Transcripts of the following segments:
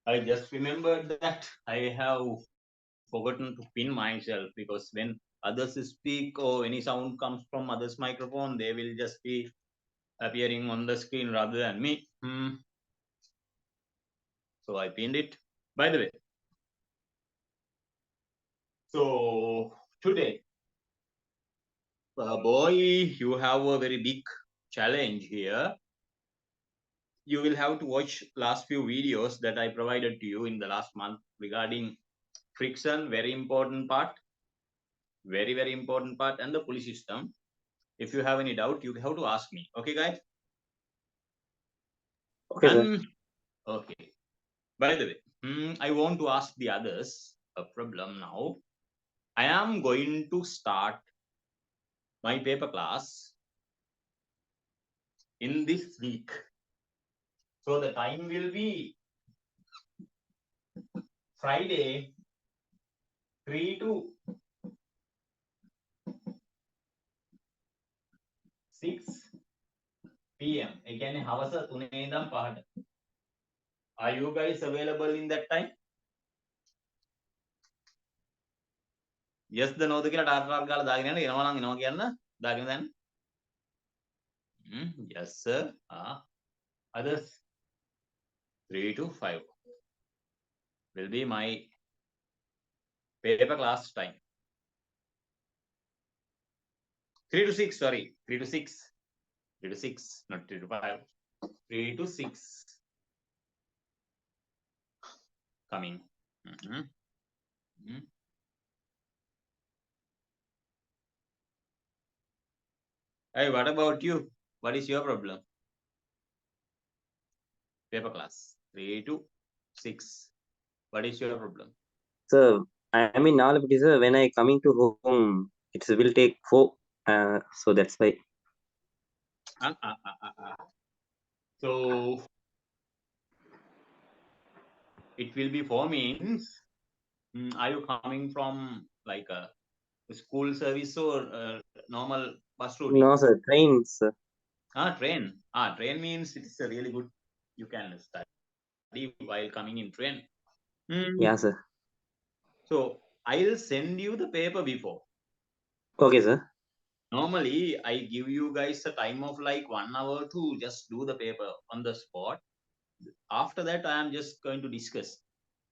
I just remembered that I have forgotten to pin myself, because when others speak or any sound comes from others' microphone, they will just be appearing on the screen rather than me. So I pinned it. By the way, so today, boy, you have a very big challenge here. You will have to watch last few videos that I provided to you in the last month regarding friction, very important part, very important part, and the pulley system. If you have any doubt, you have to ask me. Okay, guys? Okay, sir. And okay. By the way, I want to ask the others a problem now. I am going to start my paper class in this week. So the time will be Friday 3 to 6 p.m. Again, හවස 3 ඉඳන් 5ට. Are you guys available in that time? Yes, the no කියලා tar ගාලා දාගෙන යන්න එනවා නම් එනවා කියන්න. දාගෙන දැන්. Yes sir. Others 3 to 5 will be my paper class time. 3 to 6, sorry. 3 to 6. 3 to 6, not 3 to 5. 3 to 6. Coming. Hey, what about you? What is your problem? Paper class 3 to 6. What is your problem? Sir, I am in Nalapati, sir. When I coming to home, it will take 4. So that's why. So it will be 4 means. Are you coming from like a school service or normal bus route? No, sir. Train, sir. Train. Train means it's a really good. You can study while coming in train. Yeah, sir. So I'll send you the paper before. Okay, sir. Normally, I give you guys a time of like 1 hour to just do the paper on the spot. After that, I am just going to discuss.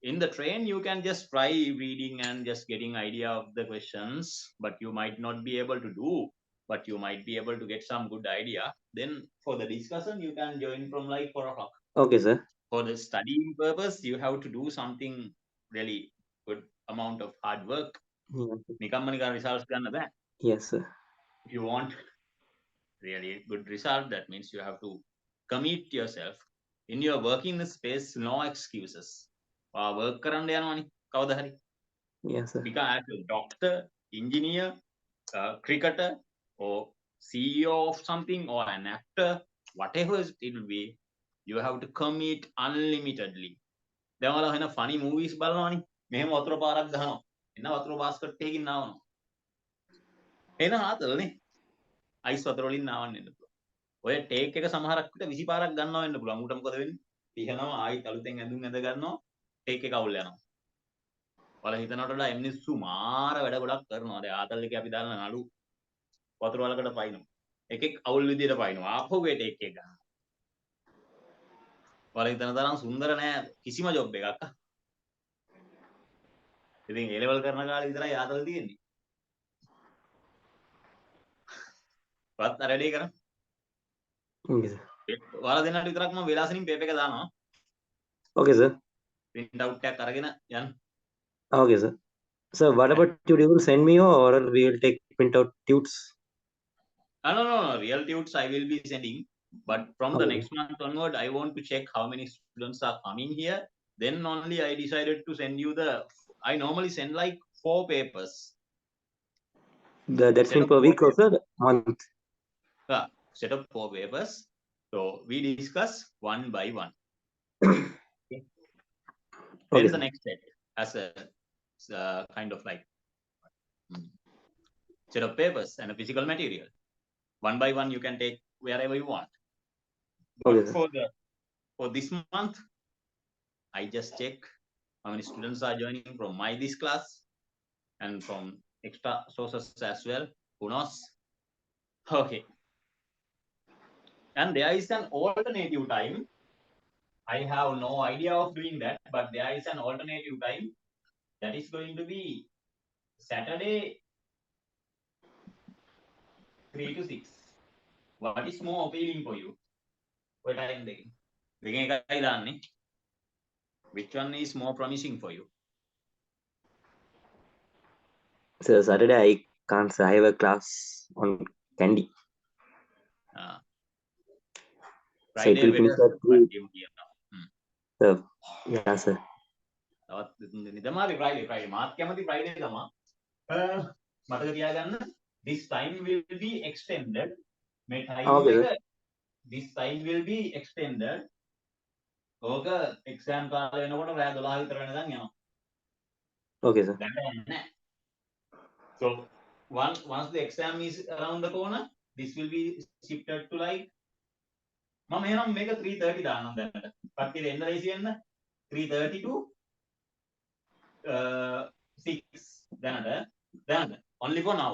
In the train, you can just try reading and just getting idea of the questions, but you might not be able to do, but you might be able to get some good idea. Then for the discussion, you can join from like 4 o'clock. Okay, sir. For the studying purpose, you have to do something really good amount of hard work. Results. Yes, sir. If you want really good result, that means you have to commit yourself. In your working space, no excuses. Work කරන්න යනවනේ කවදා හරි. Yes, sir. Become as a doctor, engineer, cricketer, or CEO of something, or an actor, whatever it will be, you have to commit unlimitedly. දැන් ඔයාලා වෙන funny movies බලනවනේ. මෙහෙම වතුර පාරක් ගහනවා. එන්න වතුර බාස්කට් එකකින් නාවනවා. එන ආතල්නේ. අයිස් වතුර වලින් නාවන්න එන්න පුළුවන්. ඔය ටේක් එක සමහරක් විට 20 පාරක් ගන්නවා වෙන්න පුළුවන්. ඌට මොකද වෙන්නේ? පිහනවා ආයි අලුතෙන් ඇඳුම් ඇඳ ගන්නවා. ටේක් එක අවුල් යනවා. ඔයාලා හිතනවට වඩා මිනිස්සු මාර වැඩ ගොඩක් කරනවා. දැන් ආතල් එකේ අපි දාලා නඩු වතුර වලකට පයින්නවා. එකෙක් අවුල් විදියට පයින්නවා. ආපහු ඒ ටේක් එක ගන්නවා. ඔයාලා හිතන තරම් සුන්දර නෑ කිසිම ජොබ් එකක්. ඉතින් ඒ ලෙවල් කරන කාලේ විතරයි ආතල් තියෙන්නේ. වත් රෙඩි කරමු. Okay, sir. ඔයාලා දෙන්නට විතරක් මම වෙලාසනින් පේපර් එක දානවා. Okay, sir. Print out එකක් අරගෙන යන්න. Okay, sir. Sir, what about you? You will send me or we will take printout tutes? No. Real tutes I will be sending. But from the next month onward, I want to check how many students are coming here. Then only I decided to send you the. I normally send like 4 papers. That's in per week or sir? Month. Set up 4 papers. So we discuss one by one. Okay. Then the next set as a kind of like set of papers and a physical material. One by one, you can take wherever you want. But for this month, I just check how many students are joining from my this class and from extra sources as well. Who knows? Okay. And there is an alternative time. I have no idea of doing that, but there is an alternative time that is going to be Saturday 3 to 6. What is more appealing for you? What time දෙකෙන්? දෙකෙන් එකයි දාන්නේ. Which one is more promising for you? So Saturday I can't say I have a class on Candy. So it Friday will finish better. at 3. So yeah, sir. නිදමාවේ Friday. මාත් කැමති Friday තමා. මතක තියාගන්න this time will be extended. මේ time Okay, එක sir. this time will be extended. ඕක exam කාලේ වෙනකොට රෑ 12 විතර වෙනකන් යනවා. Okay, sir. So once the exam is around the corner, this will be shifted to like මම එහෙනම් මේක 3:30 දාන්නම් දැනට. කට්ටියට එන්න ලේසි වෙන්න 3:30 to 6 දැනට only for now.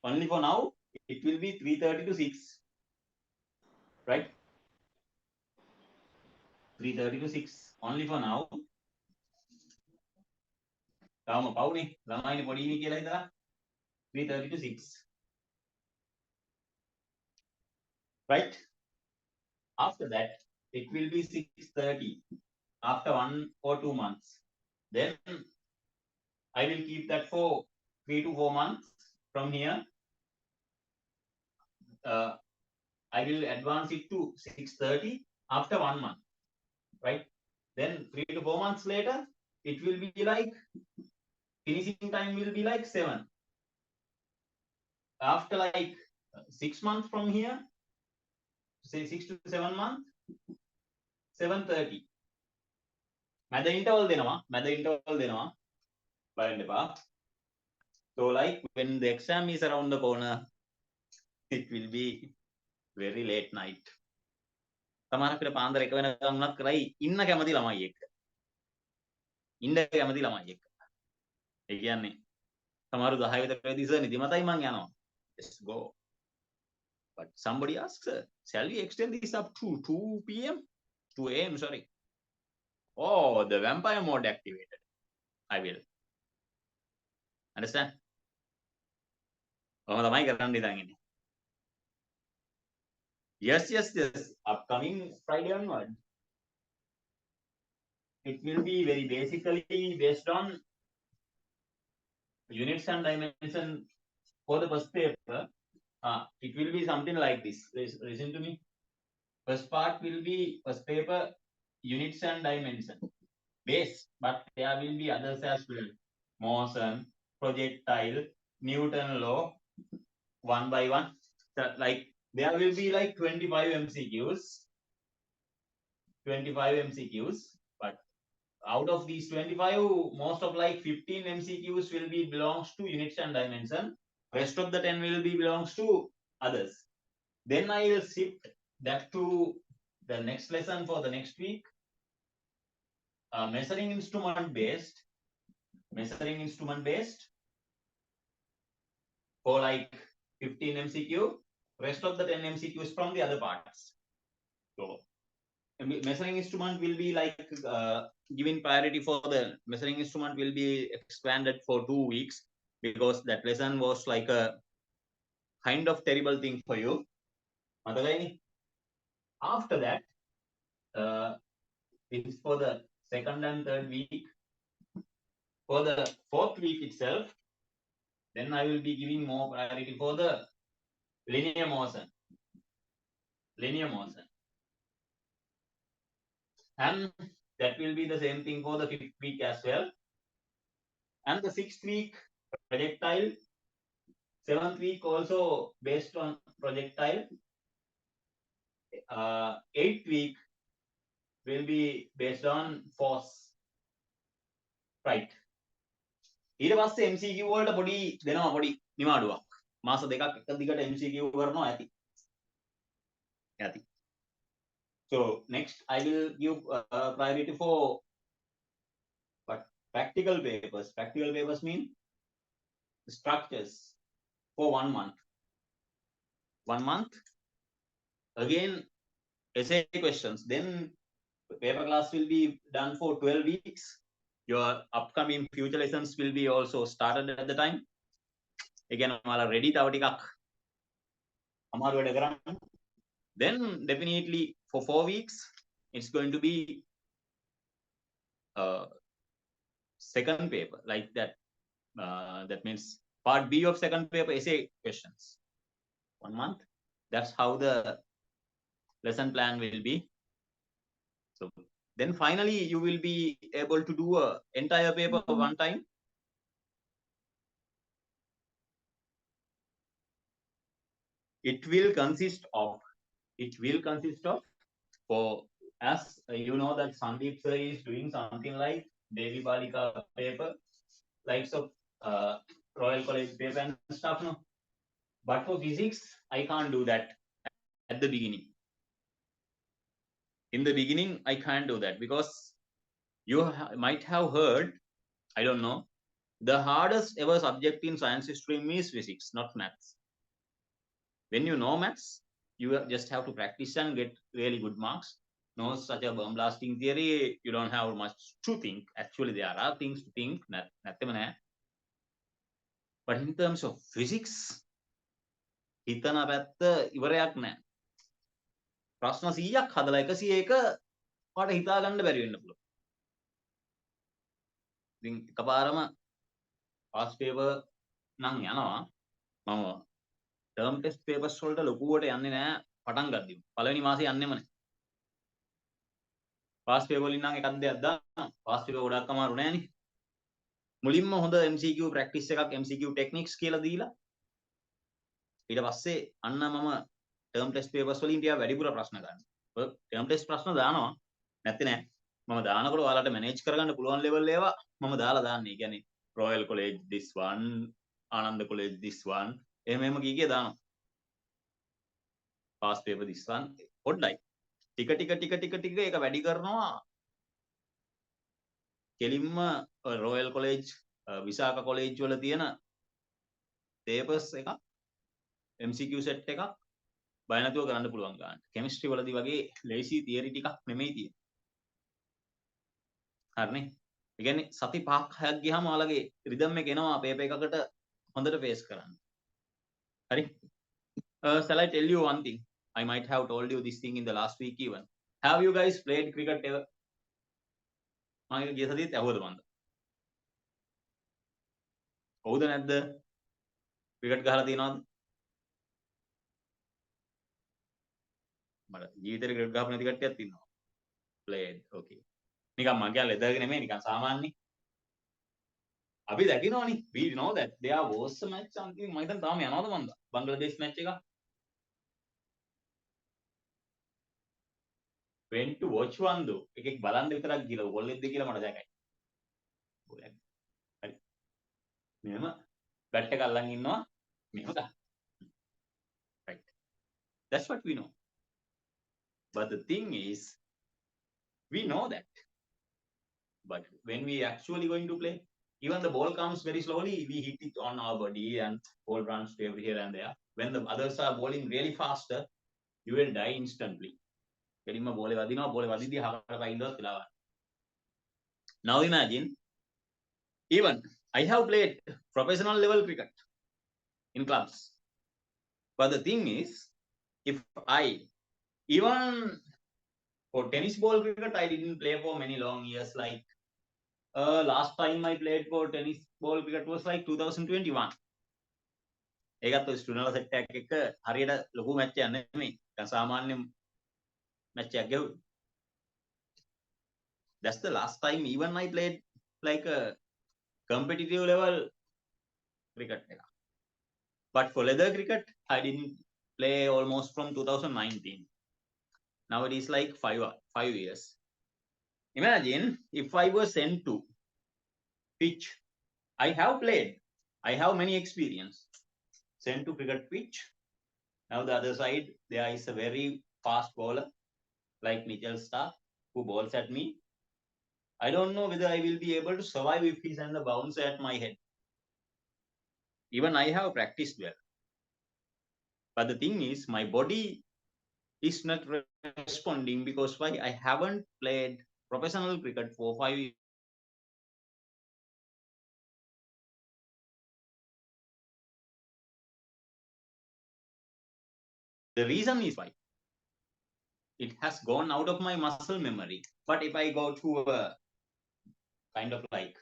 Only for now it will be 3:30 to 6, right? 3:30 to 6 only for now. තාම පවුනේ ළමයිනේ පොඩිනේ කියලා හිතලා 3:30 to 6, right? After that it will be 6:30 after 1 or 2 months. Then I will keep that for 3 to 4 months. From here I will advance it to 6:30 after 1 month, right? Then 3 to 4 months later it will be like finishing time will be like 7. After like 6 months from here, say 6 to 7 months, 7:30. මැද interval දෙනවා බලන්න එපා. So like when the exam is around the corner, it will be very late night. සමහර අපිට පාන්දර 1 වෙනකම් උනත් කරයි ඉන්න කැමති ළමයි එක්ක. ඒ කියන්නේ සමහරු 10 විතර වෙදී සර් නිදිමතයි මං යනවා. Just go. But somebody asks, shall we extend this up to 2 p.m? 2 a.m. sorry. Oh, the vampire mode activated. I will. Understand? තමයි කරන්න ඉතින් ඉන්නේ. Yes. Upcoming Friday onward. It will be very basically based on units and dimension for the first paper. It will be something like this. Listen to me. First part will be first paper units and dimension base, but there will be others as well. Motion, projectile, Newton law, one by one. Like there will be like 25 MCQs. But out of these 25, most of like 15 MCQs will be belongs to units and dimension. Rest of the 10 will be belongs to others. Then I will shift that to the next lesson for the next week. Measuring instrument based for like 15 MCQ. Rest of the 10 MCQs from the other parts. So measuring instrument will be like giving priority for the measuring instrument will be expanded for 2 weeks because that lesson was like a kind of terrible thing for you. After that, it is for the second and third week. For the fourth week itself, then I will be giving more priority for the linear motion. And that will be the same thing for the fifth week as well. And the sixth week, projectile. Seventh week also based on projectile. Eighth week will be based on force. Right. ඊට පස්සේ MCQ වලට පොඩි දෙනවා පොඩි නිවාඩුවක්. මාස දෙකක් එක දිගට MCQ කරනවා ඇති. So next I will give priority for what practical papers. Practical papers mean structures for 1 month. 1 month again essay questions. Then paper class will be done for 12 weeks. Your upcoming future lessons will be also started at the time. Again, ready තව ටිකක් අමාරු වැඩ කරන්න. Then definitely for 4 weeks it's going to be second paper like that. That means part B of second paper essay questions. 1 month. That's how the lesson plan will be. So then finally you will be able to do a entire paper one time. It will consist of for as you know that Sandeep sir is doing something like Devi Balika paper, likes of Royal College paper and stuff, no. But for physics, I can't do that at the beginning. In the beginning, I can't do that because you might have heard, I don't know, the hardest ever subject in science stream is physics, not maths. When you know maths, you just have to practice and get really good marks. No such a bomb blasting theory, you don't have much to think. Actually, there are things to think. But in terms of physics, හිතන පැත්ත ඉවරයක් නැහැ. ප්‍රශ්න 100ක් හදලා 101 මට හිතා ගන්න බැරි වෙන්න පුළුවන්. ඉතින් එකපාරම පාස් පේපර් නම් යනවා. මම ටර්ම් ටෙස්ට් පේපර්ස් වලට ලොකුවට යන්නේ නැහැ පටන් ගද්දිම. පළවෙනි මාසේ යන්නෙම නැහැ. පාස් පේපර් වලින් නම් එකක් දෙයක් දානවා. පාස් පේපර් ගොඩක් අමාරු නෑනේ. මුලින්ම හොඳ MCQ ප්‍රැක්ටිස් එකක් MCQ ටෙක්නික්ස් කියලා දීලා ඊට පස්සේ අන්න මම ටර්ම් ටෙස්ට් පේපර්ස් වලින් ටිකක් වැඩිපුර ප්‍රශ්න ගන්නවා. ටර්ම් ටෙස්ට් ප්‍රශ්න දානවා. නැත්තේ නෑ. මම දානකොට ඔයාලට මැනේජ් කරගන්න පුළුවන් ලෙවල් ඒවා මම දාලා දාන්නේ. ඒ කියන්නේ Royal College this one, Ananda College this one. එහෙම කීකිය දානවා. Pass paper this one පොඩ්ඩයි. ටික ඒක වැඩි කරනවා. කෙලින්ම Royal College විසාක කොලෙජ් වල තියෙන පේපර්ස් එකක් MCQ set එකක් බය නැතුව කරන්න පුළුවන් ගන්න. කෙමිස්ට්‍රි වලදී වගේ ලේසි තියරි ටිකක් නෙමෙයි තියෙන්නේ. හරිනේ. ඒ කියන්නේ සති 5ක් 6ක් ගියාම ඔයාලගේ රිද්ම් එක එනවා පේපර් එකකට හොඳට ෆේස් කරන්න. හරි. Shall I tell you one thing? I might have told you this thing in the last week even. Have you guys played cricket ever? මම ගිය සතියේත් ඇහුවද මන්ද? හවුද නැද්ද? ක්‍රිකට් ගහලා තියනවද? මට ජීවිතේ ක්‍රිකට් ගහපු නැති කට්ටියක් ඉන්නවා. Played. Okay. නිකන් මං කියන්නේ ලෙදර්ගේ නෙමෙයි නිකන් සාමාන්‍ය. අපි දකිනවනේ. We know that there was a match something මම හිතන්නේ තාම යනවද මන්ද? බංග්ලාදේශ් මැච් එක. Went to watch one though. එකෙක් බලන්න විතරක් ගිහලා ගෝල් එද්ද කියලා මට දැකයි. ගෝලයක්. හරි. මෙහෙම බැට් එක අල්ලන් ඉන්නවා. මෙහෙම ගන්න. Right. That's what we know. But the thing is, we know that. But when we actually going to play, even the ball comes very slowly, we hit it on our body and ball runs to every here and there. When the others are bowling really faster, you will die instantly. කෙලින්ම බෝලේ වදිනවා බෝලේ වදිද්දී හකට පයින්නවත් වෙලා ගන්න. Now imagine, even I have played professional level cricket in clubs. But the thing is, if I even for tennis ball cricket, I didn't play for many long years. Like last time I played for tennis ball cricket was like 2021. ඒකත් student set එකක් එක්ක හරියට ලොකු match එකක් නෙමෙයි. දැන් සාමාන්‍ය match එකක් ගෙවුවා. That's the last time even I played like a competitive level cricket. But for leather cricket, I didn't play almost from 2019. Now it is like 5 years. Imagine if I was sent to pitch. I have played. I have many experience. Sent to cricket pitch. Now the other side, there is a very fast bowler. like Mitchell Starc, who bowls at me. I don't know whether I will be able to survive if he sends a bouncer at my head. Even I have practiced well. But the thing is, my body is not responding because why? I haven't played professional cricket for 5 years. The reason is why it has gone out of my muscle memory. But if I go to a kind of like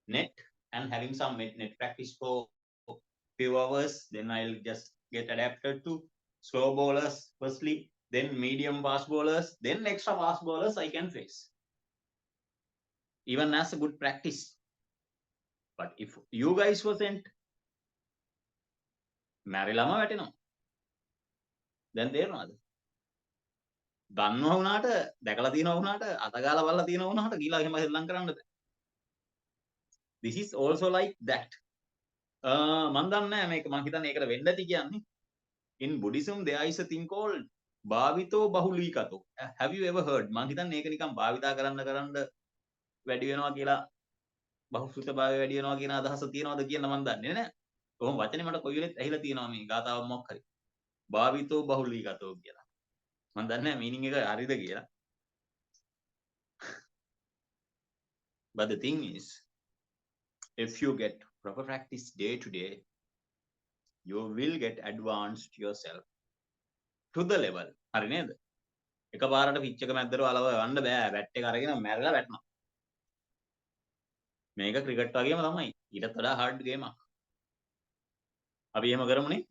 net and having some net practice for few hours, then I'll just get adapted to slow bowlers firstly, then medium fast bowlers, then extra fast bowlers I can face. Even as a good practice. But if you guys wasn't මැරිලම වැටෙනවා. දැන් තේරෙනවද? දන්නවා වුණාට දැකලා තියෙනවා වුණාට අතගාලා බලලා තියෙනවා වුණාට ගිහලා එහෙම හෙල්ලම් කරන්න බෑ. This is also like that. මම දන්නේ නැහැ මේක මම හිතන්නේ ඒකට වෙන්න ඇති කියන්නේ. In Buddhism there is a thing called භාවිතෝ බහුලීකතෝ. Have you ever heard? මම හිතන්නේ ඒක නිකන් භාවිතා කරන්න වැඩි වෙනවා කියලා බහුසුතභාවය වැඩි වෙනවා කියන අදහස තියනවාද කියන මම දන්නේ නැහැ. කොහොම වචනේ මට කොයි වෙලෙත් ඇහිලා තියෙනවා මේ ගාතාවක් මොකක් හරි. භාවිතෝ බහුලීකතෝ කියලා. මම දන්නේ නැහැ මීනින් එක හරිද කියලා. But the thing is, if you get proper practice day to day, you will get advanced yourself to the level. හරි නේද? එකපාරට පිච් එක මැද්දට වලව යන්න බෑ. බැට් එක අරගෙන මැරලා වැටෙනවා. මේක ක්‍රිකට් වගේම තමයි. ඊටත් වඩා hard game එකක්. අපි එහෙම කරමුනේ.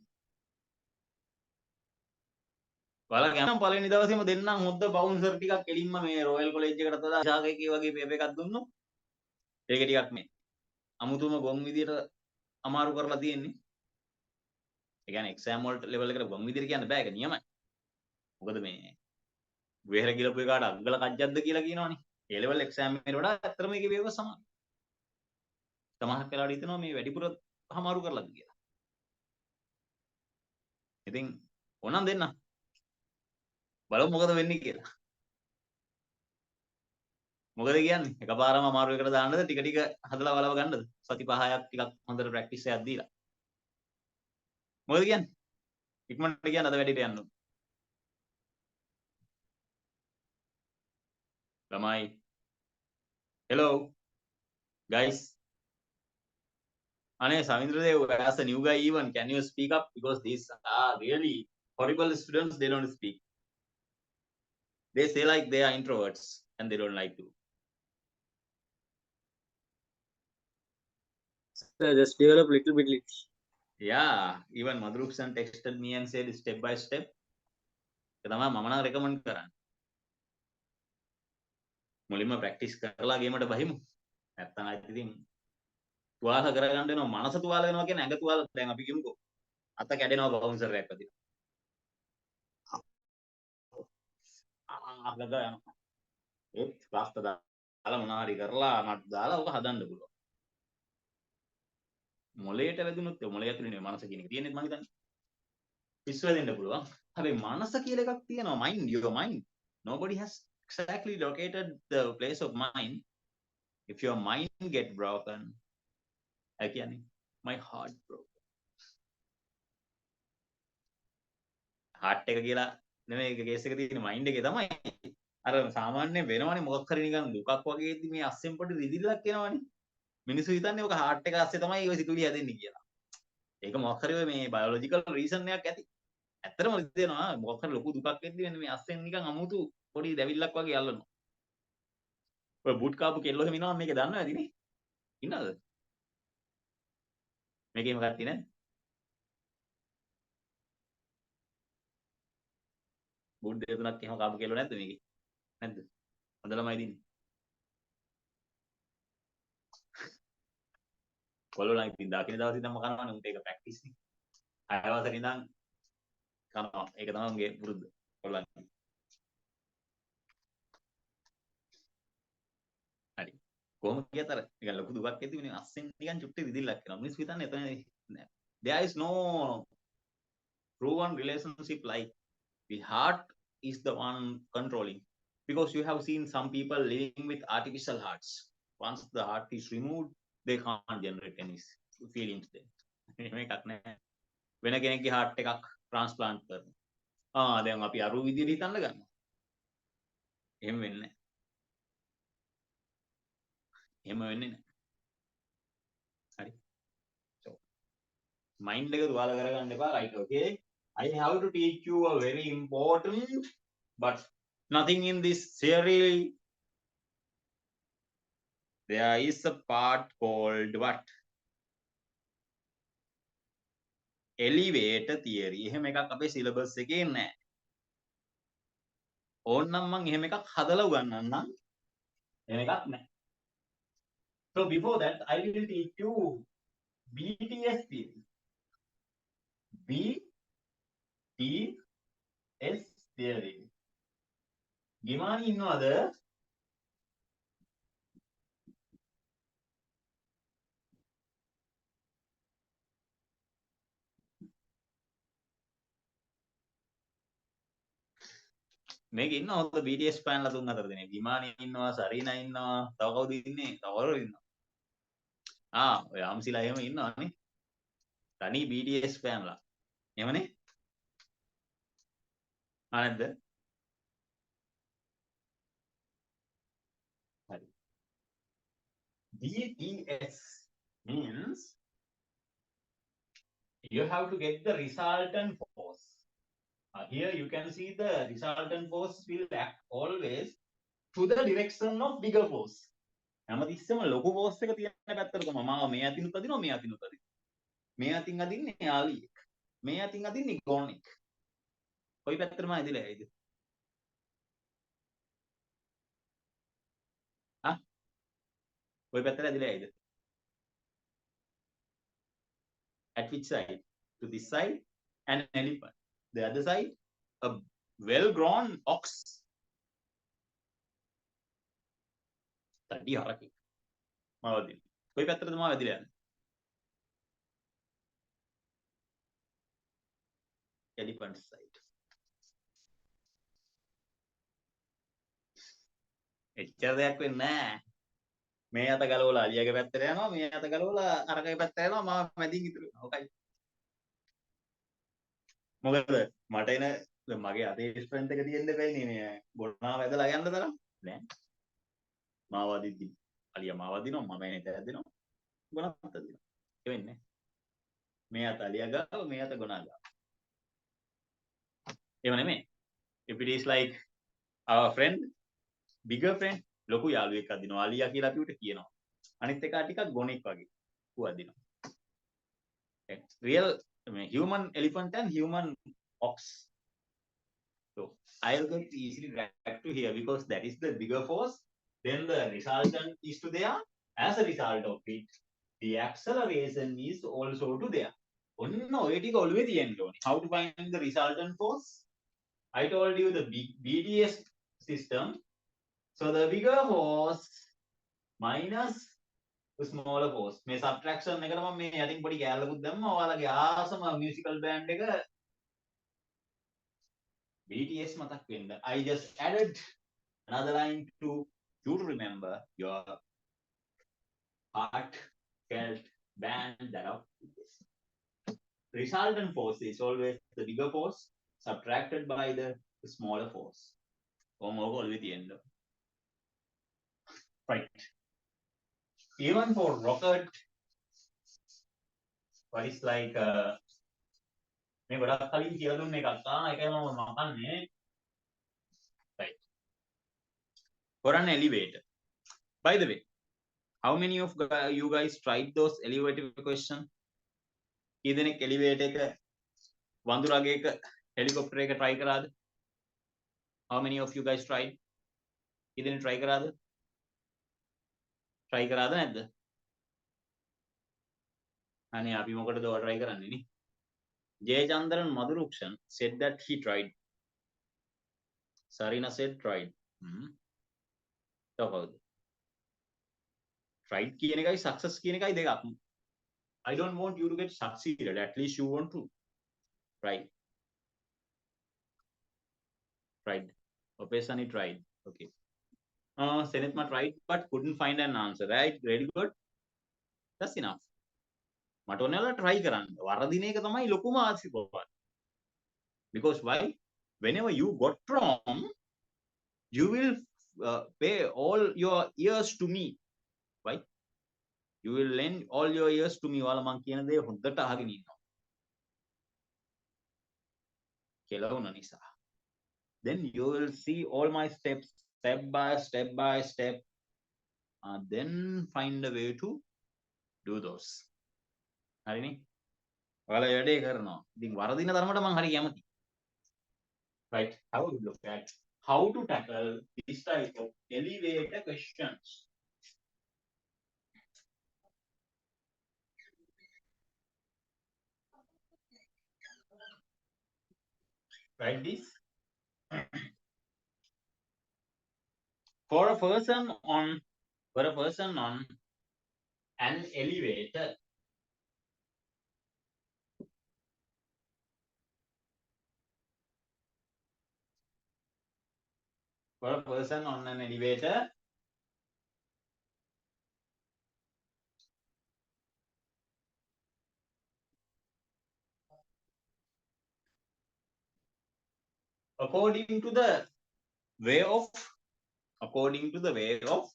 ඔයාලා කියනම් පළවෙනි දවසේම දෙන්නම් හොද්ද බවුන්සර් ටිකක් එලින්ම මේ රොයල් කොලෙජ් එකකට දාලා ශාකේකේ වගේ පේපර් එකක් දුන්නොත් ඒක ටිකක් මේ අමුතුම ගොන් විදියට අමාරු කරලා තියෙන්නේ. ඒ කියන්නේ එක්සෑම් වලට ලෙවල් එකට ගොන් විදියට කියන්න බෑ ඒක නියමයි. මොකද මේ වෙහෙර ගිලපු එකාට අග්ගල කජ්ජක්ද කියලා කියනවනේ. ඒ ලෙවල් එක්සෑම් එකට වඩා ඇත්තටම මේකේ වේව සමානයි. සමහරක් වෙලාවට හිතනවා මේ වැඩිපුර අමාරු කරලාද කියලා. ඉතින් ඕනම් දෙන්න. බලමු මොකද වෙන්නේ කියලා. මොකද කියන්නේ? එකපාරම අමාරු එකට දාන්නද ටික ටික හදලා බලව ගන්නද? සති 5ක් ටිකක් හොඳට ප්‍රැක්ටිස් එකක් දීලා. මොකද කියන්නේ? ඉක්මනට කියන්න අද වැඩේට යන්න. ළමයි. Hello guys. Ane Samindradev, as a new guy even, can you speak up? Because these are really horrible students, they don't speak. They say like they are introverts and they don't like to. So just develop little bit. Yeah, even Madhuruksan texted me and said step by step. තමයි මම නම් recommend කරන්නේ. මුලින්ම practice කරලා ගේමට බහිමු. නැත්තම් ඉතින් තුවාල කරගන්න වෙනවා මනස තුවාල වෙනවා කියන්නේ ඇඟ තුවාල දැන් අපි කියමුකෝ. අත කැඩෙනවා බවුන්සර් එකක් වදිනවා. ගග යනවා. ඒත් ප්ලාස්ටර් දාලා මොනවා හරි කරලා නට් දාලා ඔක හදන්න පුළුවන්. මොලේට වැදුනොත් මොලේ ඇතුලේ නේ මනස කියන එක තියෙන්නේ මම හිතන්නේ. පිස්සු වැදෙන්න පුළුවන්. හැබැයි මනස කියලා එකක් තියෙනවා. Mind, your mind. Nobody has exactly located the place of mind. If your mind get broken, I කියන්නේ my heart broke. heart එක කියලා නෙමෙයි ඒක කේස් එක තියෙන mind එකේ තමයි. අර සාමාන්‍යයෙන් වෙනවනේ මොකක් හරි නිකන් දුකක් වගේ ඉදි මේ අස්සෙන් පොඩි රිදිලක් එනවනේ. මිනිස්සු හිතන්නේ ඔක heart එක ASCII තමයි ඔය සිතුවිලි හැදෙන්නේ කියලා. ඒක මොකක් හරි මේ biological reason එකක් ඇති. ඇත්තටම රිදෙනවා මොකක් හරි ලොකු දුකක් එද්දි වෙන්නේ මේ අස්සෙන් නිකන් අමුතු පොඩි දැවිල්ලක් වගේ අල්ලනවා. ඔය බුට් කාපු කෙල්ලෝ එහෙම ඉනවනම් මේක දන්නවද ඉතින්? ඉන්නවද? මේකේ මොකක්ද තියෙන්නේ? බුට් දෙක තුනක් එහෙම කාපු කෙල්ලෝ නැද්ද මේකේ? නැද්ද? හොඳ ළමයි දින්නේ. කොල්ලෝ නම් ඉතින් දකින්න දවස් ඉඳන්ම කනවනේ උන්ට ඒක ප්‍රැක්ටිස් නේ. 6 වසරේ ඉඳන් කනවා. ඒක තමයි උන්ගේ පුරුද්ද. කොල්ලන්ගේ. හරි. කොහොම කියත් අර නිකන් ලොකු දුකක් ඇති වෙන අස්සෙන් නිකන් චුට්ටි රිදිල්ලක් එනවා. මිනිස්සු හිතන්නේ එතන there is no proven relationship like the heart is the one controlling. Because you have seen some people living with artificial hearts. Once the heart is removed, they can't generate any feelings there. වෙන කෙනෙක්ගේ heart එකක් transplant කරනවා. දැන් අපි අරු විදියට හිතන්න ගන්නවා. එහෙම වෙන්නේ නැහැ. එහෙම වෙන්නේ නැහැ. හරි. So mind එක දුවාල කරගන්න එපා. Right, okay. I have to teach you a very important, but nothing in this theory. There is a part called what? Elevator theory. එහෙම එකක් අපේ syllabus එකේ නැහැ. ඕන්නම් මම එහෙම එකක් හදලා උගන්වන්නම්. එහෙම එකක් නැහැ. So before that, I will teach you BTS theory. BTS theory. ගිමානි ඉන්නවද? මේක ඉන්නවද BTS ෆෑන්ලා තුන් හතර දෙනෙක්? ගිමානි ඉන්නවා, සරීනා ඉන්නවා, තව කවුද ඉන්නේ? තව කවුරු ඉන්නවා? ඔය අම්සිලා එහෙම ඉන්නවනේ. තනි BTS ෆෑන්ලා. එහෙමනේ? නැද්ද? හරි. BTS means you have to get the resultant force. Here you can see the resultant force will act always to the direction of bigger force. හැමතිස්සෙම ලොකු force එක තියෙන පැත්තට තමයි මාව මේ අතිනුත් අදිනවා මේ අතිනුත් අදිනවා. මේ අතින් අදින්නේ යාලියෙක්. මේ අතින් අදින්නේ ගෝනෙක්. කොයි පැත්තටම ඇදිලා ඇයිද? කොයි පැත්තට ඇදිලා ඇයිද? At which side? To this side, an elephant. The other side, a well-grown ox. තඩි හරකෙක්. මාව අදින්න. කොයි පැත්තටද මාව ඇදිලා යන්නේ? Elephant side. එච්චර දෙයක් වෙන්නේ නැහැ. මේ අත ගලවලා අලියාගේ පැත්තට යනවා, මේ අත ගලවලා අරකගේ පැත්තට යනවා, මාව මැදින් ඉතුරු වෙනවා. ඔකයි. මොකද මට එන මගේ අතේ ස්ට්‍රෙන්ත් එක තියෙන්න බෑනේ මේ ගොඩනාව ඇදලා යන්න තරම් නෑ. මාව අදිද්දි අලියා මාව අදිනවා, මම එනේ ඇදෙනවා. ගොනාත් අදිනවා. ඒ වෙන්නේ. මේ අත අලියා ගාව, මේ අත ගොනා ගාව. එහෙම නෙමෙයි. If it is like our friend, bigger friend, ලොකු යාළුවෙක් අදිනවා අලියා කියලා අපි උට කියනවා. අනිත් එක ටිකක් ගොනෙක් වගේ. ඌ අදිනවා. Real human elephant and human ox. So I'll get easily back to here because that is the bigger force. Then the resultant is to there. As a result of it, the acceleration is also to there. How to find the resultant force? I told you the BDS system. So the bigger force minus the smaller force. මේ subtraction එකට මම මේ යටින් පොඩි කැලලකුත් දැම්මා. ඔයාලගේ ආසම musical band එක BTS මතක් වෙන්න. I just added another line to you to remember your heartfelt band that of BTS. Resultant force is always the bigger force subtracted by the smaller force. Always the end. Right. Even for rocket, what is like මේ ගොඩක් කලින් කියලා දුන්න එකක් ඒකයි මම මකන්නේ. Right. For an elevator. By the way, how many of you guys tried those elevator question? කී දෙනෙක් elevator එක වඳුරාගේ එක helicopter එක try කරාද? How many of you guys tried? කී දෙනෙක් try කරාද? try කරාද නැද්ද? අනේ අපි මොකටද ඔය try කරන්නේ නේ? Jayachandran Madhurukshan said that he tried. Sarina said tried. So how? Tried කියන එකයි success කියන එකයි දෙකක්. I don't want you to get succeeded. At least you want to try. Tried. Opesani tried. Okay. Senethma tried but couldn't find an answer. Right? Very good. That's enough. මට ඕනලා try කරන්න. වරදින එක තමයි ලොකුම ආසිර්වාදය. Because why? Whenever you got wrong, you will pay all your ears to me. Why? You will lend all your ears to me. ඔයාලා මං කියන දේ හොඳට අහගෙන ඉන්නවා. කෙලවුන නිසා. Then you will see all my steps, step by step, then find a way to do those. හරිනේ? ඔයාලා වැඩේ කරනවා. ඉතින් වරදින තරමට මං හරි කැමතියි. Right? Have a look at how to tackle this type of elevator questions. Write this. For a person on an elevator, for a person on an elevator, according to the way of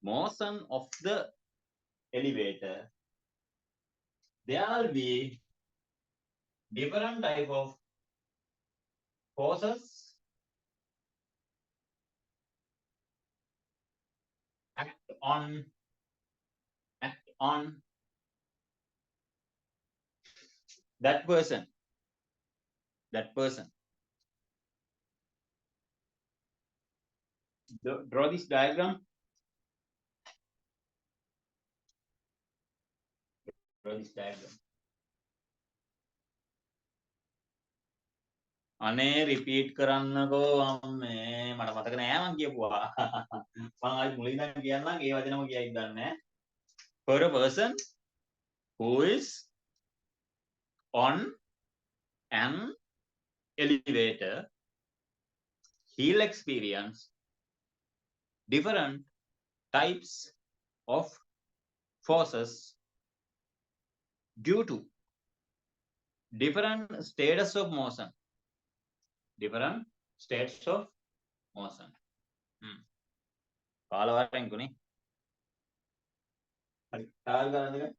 motion of the elevator, there will be different type of forces act on that person. Draw this diagram. අනේ repeat කරන්නකෝ අම්මේ මට මතක නෑ මං කියපුවා මං ආයි මුලින් ඉඳන් කියන්නම් ඒ වචනම කියයිද දන්නේ නෑ. For a person who is on an elevator, he'll experience different types of forces due to different status of motion. කාලවරෙන් කුනේ හරි ටාල් ගන්න එක.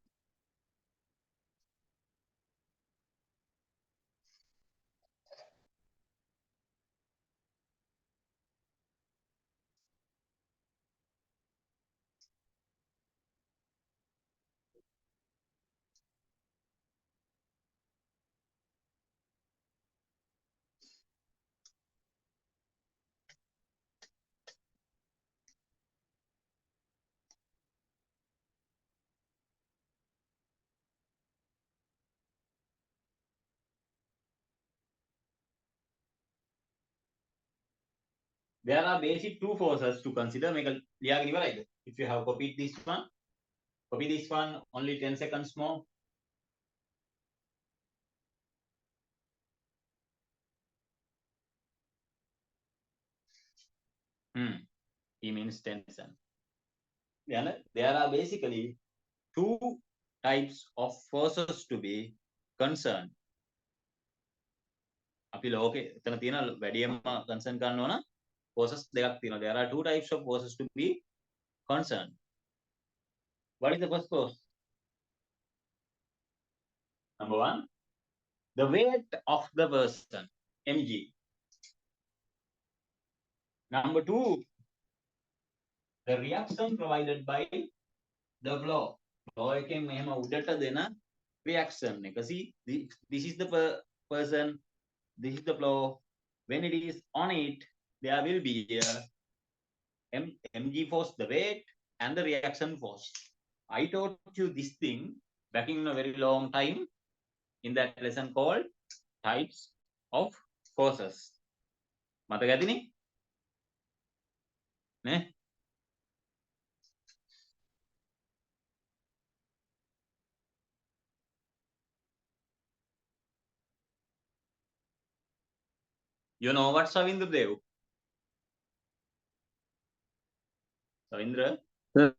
There are basic two forces to consider. Make a ලියාගෙන ඉවරයිද? If you have copied this one, copy this one, only 10 seconds more. He means tension. There are basically two types of forces to be concerned. අපි ලෝකේ එතන තියෙන වැඩියම concern ගන්න ඕන forces දෙකක් තියෙනවා. There are two types of forces to be concerned. What is the first force? Number one, the weight of the person, mg. Number two, the reaction provided by the blow. Blow එකෙන් මෙහෙම උඩට දෙන reaction එක. See, this is the person, this is the blow. When it is on it, there will be a mg force, the weight, and the reaction force. I taught you this thing back in a very long time in that lesson called types of forces. මතක ඇතිනේ? නේ? You know what Savindra Dev? Savindra? Sir,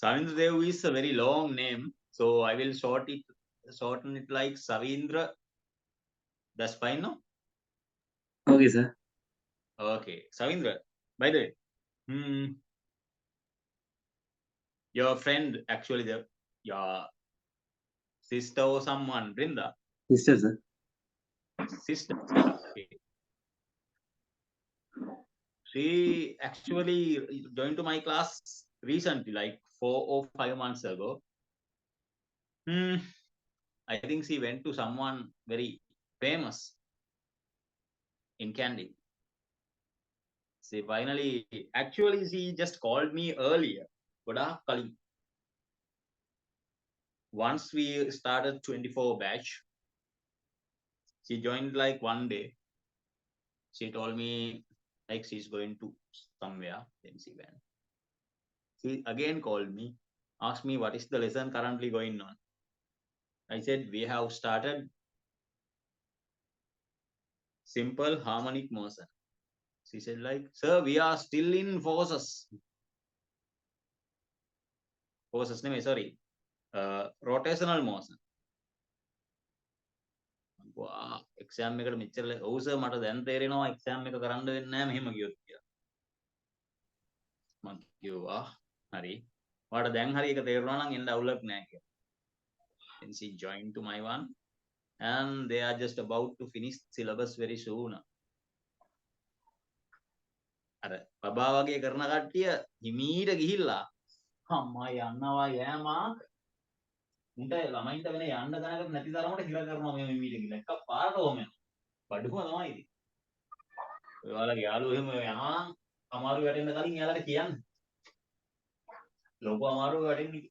Savindra Dev is a very long name, so I will shorten it like Savindra. That's fine, no? okay, sir. Okay, Savindra. By the way, your friend, actually, your sister or someone, Brinda. Sister, sir. Sister. Okay. She actually joined to my class recently, like 4 or 5 months ago. I think she went to someone very famous in Kandy. Actually, she just called me earlier. Once we started 24 batch, she joined like one day. She told me like she's going to somewhere. Then she went. She again called me, asked me what is the lesson currently going on. I said we have started simple harmonic motion. She said like, sir, we are still in forces. Forces name, sorry. Rotational motion. Exam එකට මෙච්චර ඔව් sir මට දැන් තේරෙනවා exam එක කරන්න වෙන්නේ නැහැ මෙහෙම කියොත් කියලා. මම කිව්වා හරි. ඔයාලට දැන් හරි එක තේරුණා නම් එන්න අවුලක් නැහැ කියලා. Then she joined to my one and they are just about to finish syllabus very soon. අර බබා වගේ කරන කට්ටිය හිමීට ගිහිල්ලා අම්මා යන්නවා යෑමා උන්ට ළමයින්ට වෙන යන්න දැනගන්න නැති තරමට හිර කරනවා මේ හිමීට ගිහිල්ලා එකක් පාරට ඕම යනවා. බඩුම තමයි ඉතින්. ඔයාලගේ යාළුවෝ එහෙම යනවා නම් අමාරු වැටෙන්න කලින් එයාලට කියන්න. ලොකු අමාරු වැටෙන්නේ.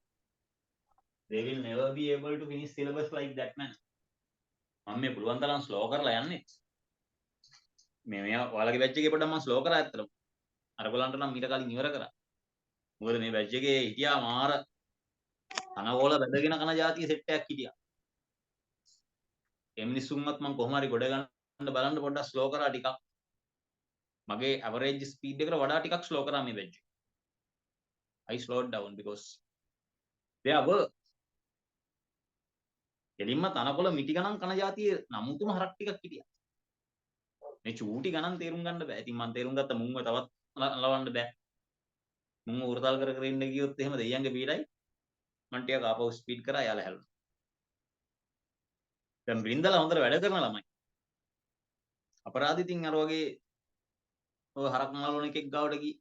They will never be able to finish syllabus like that man. මම මේ පුළුවන් තරම් ස්ලෝ කරලා යන්නේ. මෙයා ඔයාලගේ බැච් එකේ පොඩ්ඩක් මම ස්ලෝ කරා ඇත්තටම. අරගලන්ට නම් ඊට කලින් ඉවර කරා. මොකද මේ බැච් එකේ හිටියා මාර අනගෝල බැඳගෙන කන જાතිය සෙට් එකක් හිටියා. ඒ මිනිස්සුන්වත් මම කොහොම හරි ගොඩ ගන්න බලන්න පොඩ්ඩක් ස්ලෝ කරා ටිකක්. මගේ average speed එකට වඩා ටිකක් ස්ලෝ කරා මේ බැච් එක. I slowed down because there were එලින්ම තනකොළ මිටි ගණන් කන જાතිය නමුතුම හරක් ටිකක් හිටියා. මේ චූටි ගණන් තේරුම් ගන්න බෑ. ඉතින් මම තේරුම් ගත්තා මුන්ව තවත් ලවන්න බෑ. මුන්ව උරතල් කර කර ඉන්න ගියොත් එහෙම දෙයියන්ගේ පීඩයි. මම ටිකක් ආපහු ස්පීඩ් කරා යාලා හැලුණා. දැන් බ්‍රින්දලා හොඳට වැඩ කරන ළමයි. අපරාධ ඉතින් අර වගේ ඔය හරක් මලවන එකෙක් ගාවට ගියේ.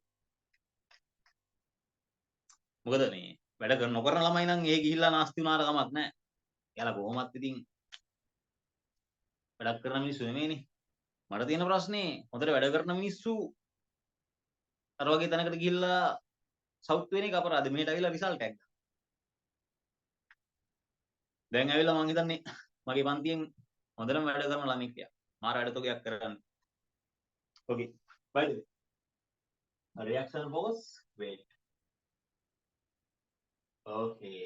මොකද මේ වැඩ කර නොකරන ළමයි නම් ඒ ගිහිල්ලා නාස්ති වුණාට කමක් නැහැ. එයාලා කොහොමත් ඉතින් වැඩක් කරන මිනිස්සු නෙමෙයිනේ. මට තියෙන ප්‍රශ්නේ හොඳට වැඩ කරන මිනිස්සු අර වගේ තැනකට ගිහිල්ලා සවුත් වෙන එක අපරාධ. මෙහෙට ඇවිල්ලා රිසල්ට් එකක් ගන්න. දැන් ඇවිල්ලා මං හිතන්නේ මගේ පන්තියෙන් හොඳටම වැඩ කරන ළමෙක් ටික. මාර වැඩ තෝගයක් කරගන්න. Okay. By the way, a reaction was wait. Okay.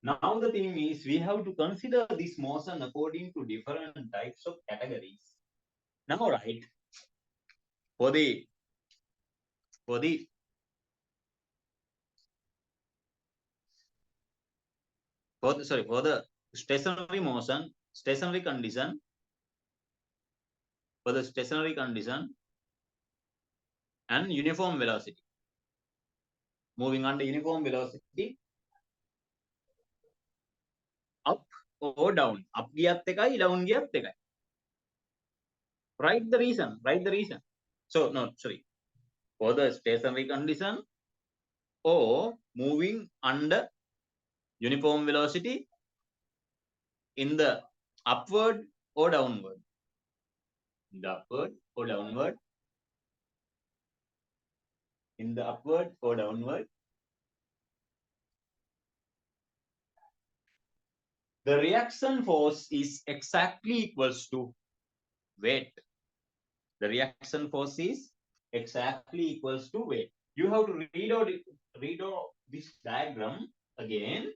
Now the thing is we have to consider this motion according to different types of categories. Now, right? For the stationary motion, stationary condition, for the stationary condition and uniform velocity. Moving under uniform velocity, up or down. Up giyat ekai, down giyat ekai. Write the reason. So, no, sorry. For the stationary condition or moving under uniform velocity in the upward or downward. In the upward or downward. In the upward or downward. The reaction force is exactly equals to weight. The reaction force is exactly equals to weight. You have to read out this diagram again.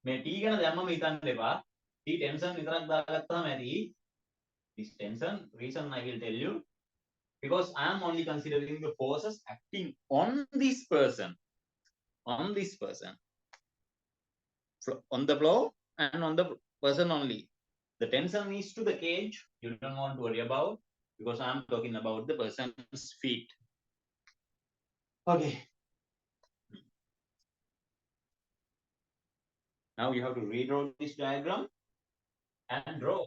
මේ T ගැන දැම්මම හිතන්න එපා. the tension විතරක් දාගත්තාම ඇති. This tension, reason I will tell you, because I am only considering the forces acting on this person, on the floor and on the person only. The tension is to the cage, you don't want to worry about, because I am talking about the person's feet. Okay. Now you have to redraw this diagram and draw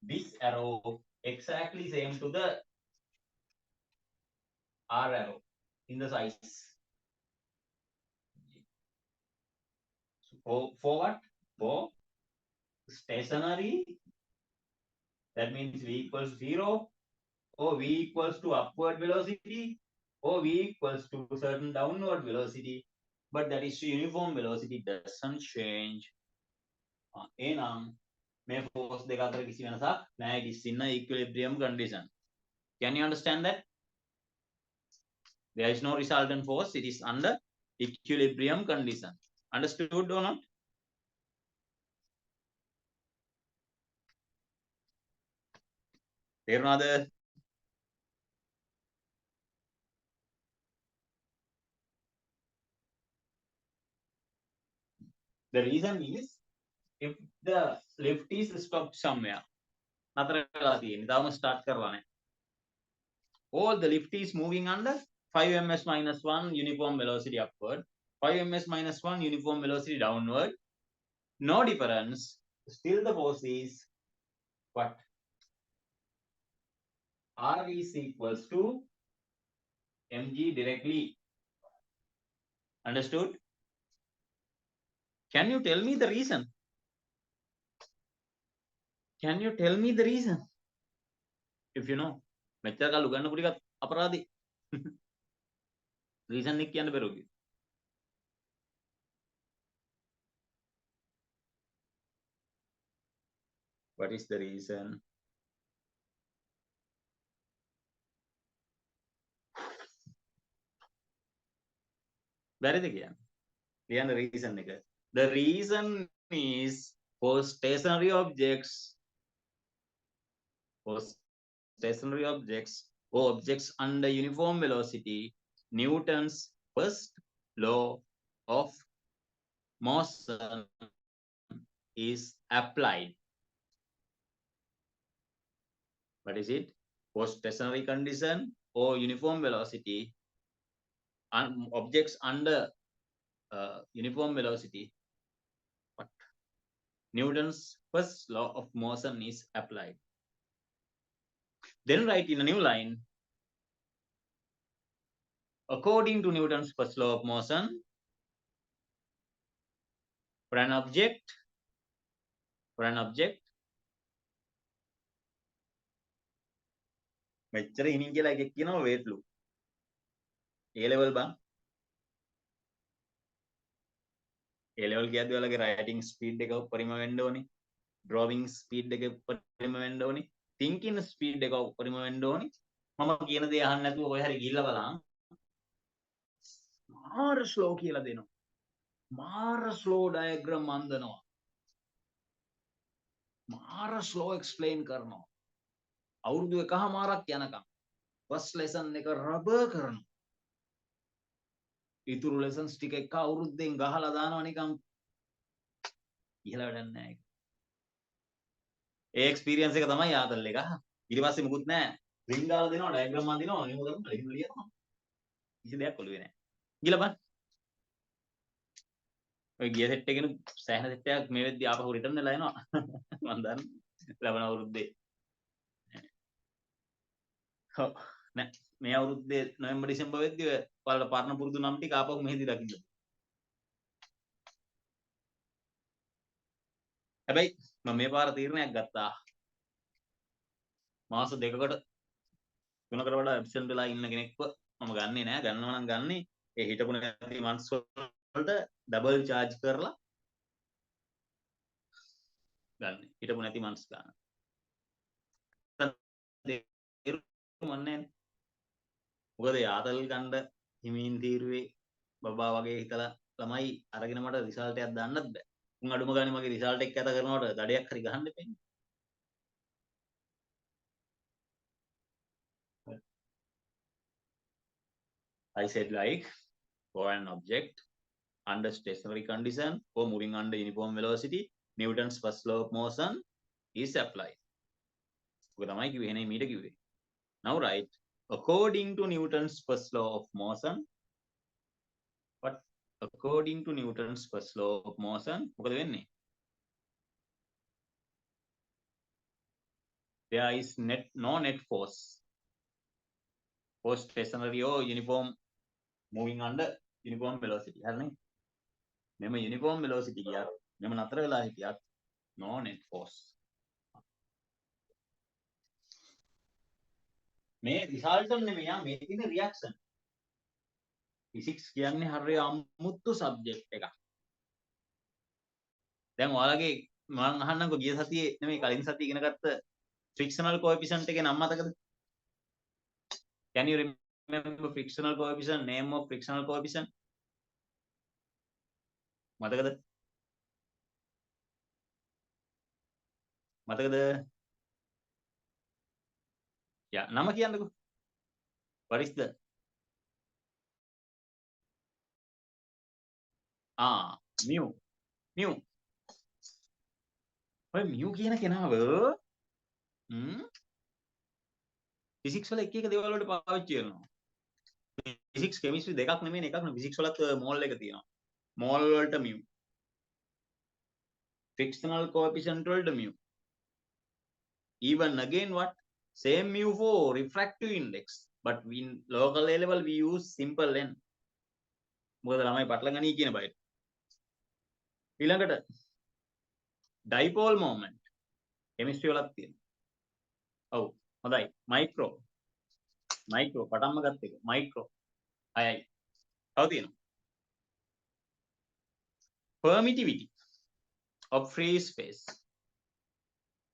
this arrow exactly same to the R arrow in the size. For what? For stationary, that means V equals 0, or V equals to upward velocity, or V equals to certain downward velocity, but that is uniform velocity doesn't change. එනම් මේ force දෙක අතර කිසි වෙනසක් නැහැ. It is in a equilibrium condition. Can you understand that? There is no resultant force. It is under equilibrium condition. Understood or not? තේරුණාද? The reason is, if the lift is stopped somewhere, නතර වෙලා තියෙන්නේ. තාම start කරලා නැහැ. All the lift is moving under 5 ms minus 1 uniform velocity upward, 5 ms minus 1 uniform velocity downward. No difference. Still the force is what? R is equals to mg directly. Understood? Can you tell me the reason? Can you tell me the reason? If you know. මෙච්චර කල් උගන්නපු ටිකත් අපරාධි. Reason එක කියන්න බැරුව. What is the reason? බැරිද කියන්න? ලියන්න reason එක. The reason is, for stationary objects, or objects under uniform velocity, Newton's first law of motion is applied. What is it? For stationary condition or uniform velocity, objects under uniform velocity, but Newton's first law of motion is applied. Then write in a new line, according to Newton's first law of motion, for an object මෙච්චර ඉනින් කියලා එකක් කියනවා weight loop. A level බං. A level කියද්දි ඔයාලගේ writing speed එක උපරිම වෙන්න ඕනේ. drawing speed එක උපරිම වෙන්න ඕනේ. thinking speed එක උපරිම වෙන්න ඕනේ. මම කියන දේ අහන්න නැතුව ඔය හැරි ගිහිල්ලා බලන්න. මාර slow කියලා දෙනවා. මාර slow diagram අන්දනවා. මාර slow explain කරනවා. අවුරුදු එකහමාරක් යනකම් first lesson එක rubber කරනවා. ඉතුරු lessons ටික එක අවුරුද්දෙන් ගහලා දානවා නිකන් ඉහළ වැඩක් නැහැ. ඒ experience එක තමයි ආතල් එක. ඊට පස්සේ මුකුත් නැහැ. ring දාලා දෙනවා diagram අඳිනවා එහෙම කරනවා එහෙම ලියනවා. කිසි දෙයක් ඔළුවේ නැහැ. ගිහලා බලන්න. ඔය ගිය සෙට් එකේන සෑහෙන සෙට් එකක් මේ වෙද්දි ආපහු රිටර්න් වෙලා එනවා. මම දන්නේ. ලබන අවුරුද්දේ. ඔව් නෑ මේ අවුරුද්දේ නොවැම්බර් ඩිසෙම්බර් වෙද්දි ඔයාලට පරණ පුරුදු නම් ටික ආපහු මෙහෙදි දකින්න. හැබැයි මම මේ පාර තීරණයක් ගත්තා. මාස දෙකකට තුනකට වඩා ඇබ්සන්ට් වෙලා ඉන්න කෙනෙක්ව මම ගන්නෙ නෑ. ගන්නවා නම් ගන්නෙ ඒ හිටපු නැති මන්ස් වලට ඩබල් charge කරලා ගන්න. හිටපු නැති මන්ස් ගන්න. මොන්නේ මොකද යාතල් ගන්න හිමින් තීරුවේ බබා වගේ හිතලා ළමයි අරගෙන මට රිසල්ට් එකක් දාන්නත් බෑ. උන් අඩුම ගානේ මගේ රිසල්ට් එක කතා කරනකොට දඩයක් හරි ගහන්න දෙන්නේ. I said like for an object under stationary condition or moving under uniform velocity, Newton's first law of motion is applied. ඔක තමයි කිව්වේ එනේ මීට කිව්වේ. Now write according to Newton's first law of motion. But according to Newton's first law of motion මොකද වෙන්නේ? There is no net force for stationary or uniform moving under uniform velocity. හරිනේ? මෙම uniform velocity ගියත් මෙම නතර වෙලා හිටියත් no net force. මේ result නෙමෙයි මේ තියෙන reaction. physics කියන්නේ හරිය අමුතු subject එකක්. දැන් ඔයාලගේ මම අහන්නම්කෝ ගිය සතියේ නෙමෙයි කලින් සතියේ ඉගෙන ගත්ත frictional coefficient එකේ නම මතකද? Can you remember frictional coefficient, name of frictional coefficient? මතකද? මතකද? යා නම කියන්නකෝ. What is the mu. ඔය mu කියන කෙනාව ෆිසික්ස් වල එක එක දේවල් වලට පාවිච්චි කරනවා. ෆිසික්ස් කෙමිස්ට්‍රි දෙකක් නෙමෙයි එකක් නෙමෙයි. ෆිසික්ස් වලත් මෝල් එක තියෙනවා. මෝල් වලට mu. Frictional coefficient වලට mu. Even again what? Same mu for refractive index. But in local A level we use simple n. මොකද ළමයි පටල ගනී කියන බයට. ඊළඟට dipole moment. කෙමිස්ට්‍රි වලත් තියෙනවා. ඔව් හොඳයි. මයික්‍රෝ පටන්ම ගත්ත එක. මයික්‍රෝ. අයයි. තව තියෙනවා. permittivity of free space.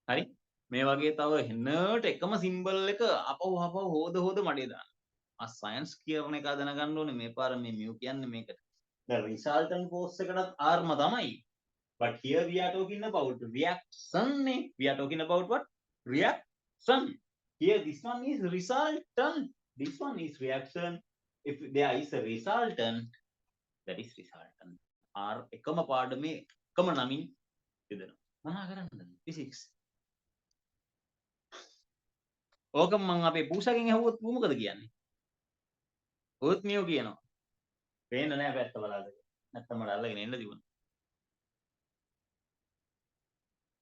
හරි? මේ වගේ තව හෙන්නට එකම සිම්බල් එක අපව හොද මඩේ දාන්න. සයන්ස් කියන එක දැනගන්න ඕනේ මේ පාර මේ mu කියන්නේ මේකට. The resultant force එකටත් r ම තමයි. But here we are talking about reaction. We are talking about what? Reaction. Here this one is resultant. This one is reaction. If there is a resultant, that is resultant. R එකම පාඩමේ එකම නමින් දෙනවා. මොනවා කරන්නද? physics. ඕකම මම අපේ පූසගෙන් අහුවොත් ඌ මොකද කියන්නේ? ඌත් මියෝ කියනවා. පේන්න නෑ පැත්ත බලද්ද. නැත්තම් මට අල්ලගෙන එන්න තිබුණා.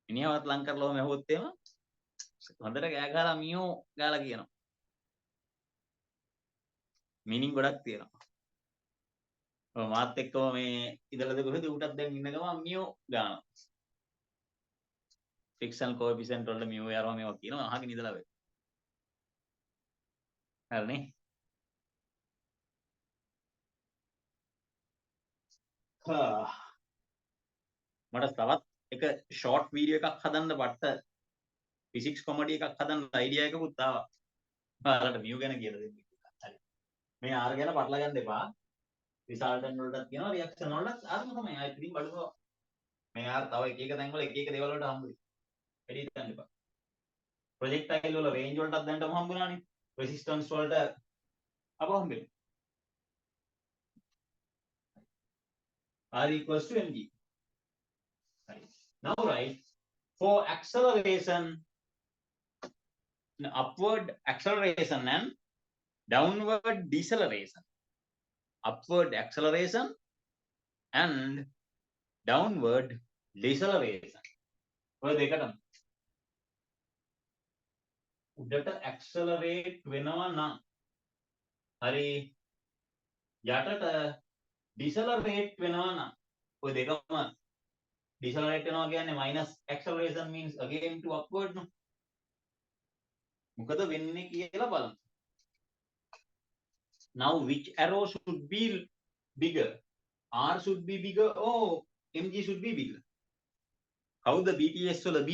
මිනිහවත් ලං කරලා ඔහම ඇහුවොත් එහෙම හොඳට කෑ ගහලා මියෝ ගාලා කියනවා. මීනින් ගොඩක් තියෙනවා. ඔය මාත් එක්කම මේ ඉඳලාද කොහෙද ඌටත් දැන් ඉන්න ගම මියෝ ගානවා. ෆ්‍රික්ෂන් කෝඑෆිෂන්ට් වලට මියෝ යනවා මේවා කියනවා අහගෙන ඉඳලා වෙයි. හරිනේ. මට තවත් එක ෂෝට් වීඩියෝ එකක් හදන්න බට්ට ෆිසික්ස් කොමඩි එකක් හදන්න අයිඩියා එකකුත් ආවා. ඔයාලට මියෝ ගැන කියලා දෙන්න. හරි. මේ R ගැන පටල ගන්න එපා. රිසල්ටන්ට් වලටත් කියනවා රියැක්ෂන් වලටත් R ම තමයි. ආයෙත් ඉතින් බලමු. මේ R තව එක එක තැන් වල එක එක දේවල් වලට හම්බ වෙයි. වැඩි හිතන්න එපා. ප්‍රොජෙක්ටයිල් වල රේන්ජ් වලටත් දැන්ටම හම්බුණානේ. රෙසිස්ටන්ස් වලට අප හම්බෙන්නේ. R equals to mg. Right. Now write for acceleration, upward acceleration and downward deceleration. Upward acceleration and downward deceleration. ඔය දෙකටම උඩට accelerate වෙනවා නම් හරි යටට decelerate වෙනවා නම් ඔය දෙකම decelerate වෙනවා කියන්නේ minus acceleration means again to upward no. මොකද වෙන්නේ කියලා බලන්න. Now which arrow should be bigger? R should be bigger or mg should be bigger? How the BTS වල B?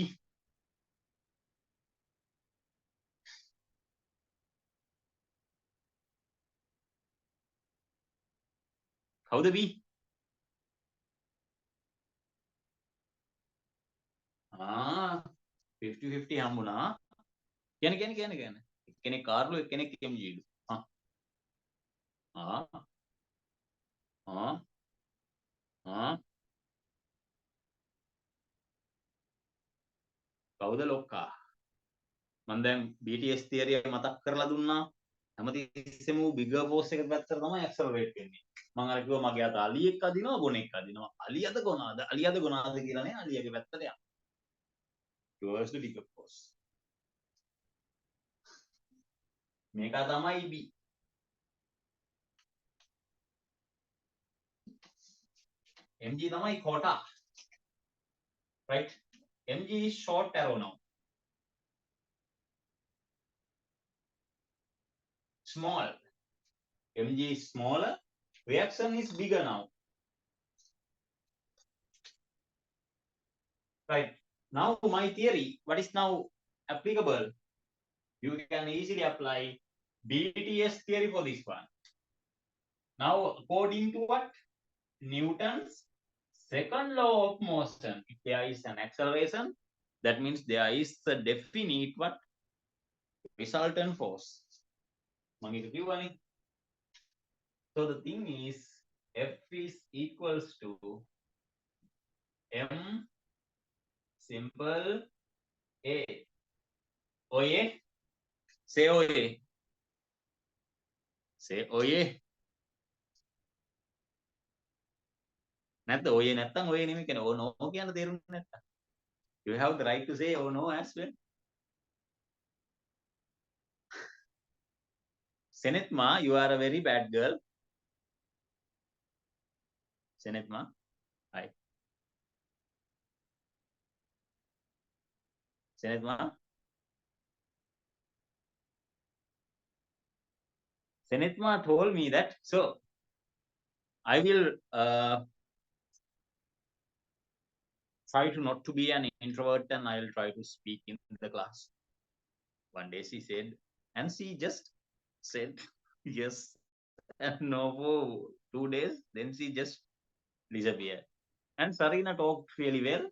How the B? 50-50 හම්බුණා. කෙනෙක් කාර්ලෝ කෙනෙක් MG ඩු. කවුද ලොක්කා? මම දැන් BTS theory එක මතක් කරලා දුන්නා. හැමතිස්සෙම bigger force එක පැත්තට තමයි accelerate වෙන්නේ. මම අර කිව්වා මගේ අත අලියෙක් අදිනවා ගොනෙක් අදිනවා. අලියද ගොනාද කියලා නේ අලියගේ පැත්තට යනවා. towards the bigger force. මේක තමයි B. mg තමයි quota. Right? mg is short arrow now. Small. mg is smaller. Reaction is bigger now. Right. Now my theory, what is now applicable? You can easily apply BTS theory for this one. Now, according to what? Newton's second law of motion, if there is an acceleration, that means there is a definite what? Resultant force. So the thing is, F is equals to M simple A. OA? Say OA. Say OA. නැත්නම් ඔය නැත්තම් ඔය නෙමෙයි කියන ඕ නෝ කියන තේරුම් නැත්තම් you have the right to say oh no as well. Senetma, you are a very bad girl. Senetma, hi. Senetma, Senetma told me that, so I will try to not to be an introvert and I will try to speak in the class. One day she said, and she just said yes and no for 2 days, then she just disappeared. And Sarina talked really well,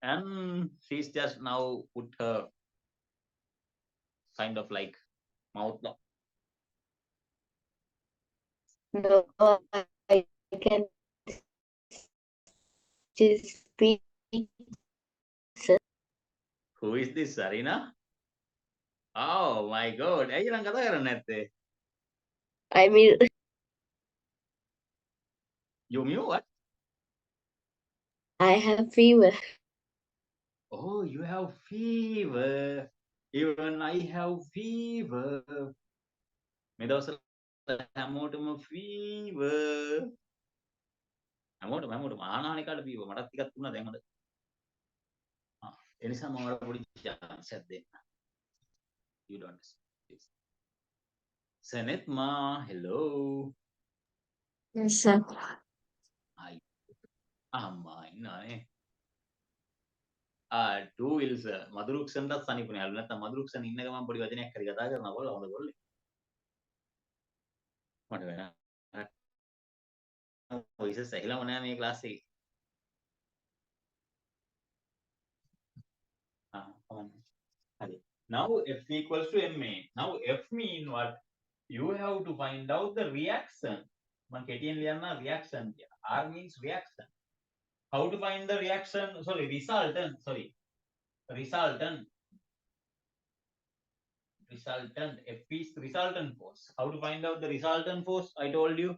and she's just now put her kind of like mouth lock. No, I can just speak. Who is this, Sarina? Oh my god, ඇයි නම් කතා කරන්නේ නැත්තේ? I mean, You knew what? I have fever. Oh, you have fever. Even I have fever. මේ දවස්වල හැමෝටම fever. හැමෝටම ආනාහනේ කාට fever. මටත් ටිකක් තුණා දැන් හොඳ. ඒ නිසා මම ඔයාලට පොඩි chance එකක් දෙන්න. You don't understand. Senetma, hello. Yes, sir. Hi. අම්මා ඉන්නවනේ. two wheels මදුරුක්ෂන්ටත් සනීපනේ. හලු නැත්තම් මදුරුක්ෂන් ඉන්න ගමන් පොඩි වචනයක් හරි කතා කරනවා කොල්ල හොඳ කොල්ලේ. මට වෙන voices ඇහිලාම නෑ මේ ක්ලාස් එකේ. හරි. Now F equals to MA. Now F mean what? You have to find out the reaction. මම කෙටියෙන් ලියන්න reaction කියලා. R means reaction. How to find the reaction? Sorry, resultant. Sorry, resultant. Resultant. F is resultant force. How to find out the resultant force? I told you.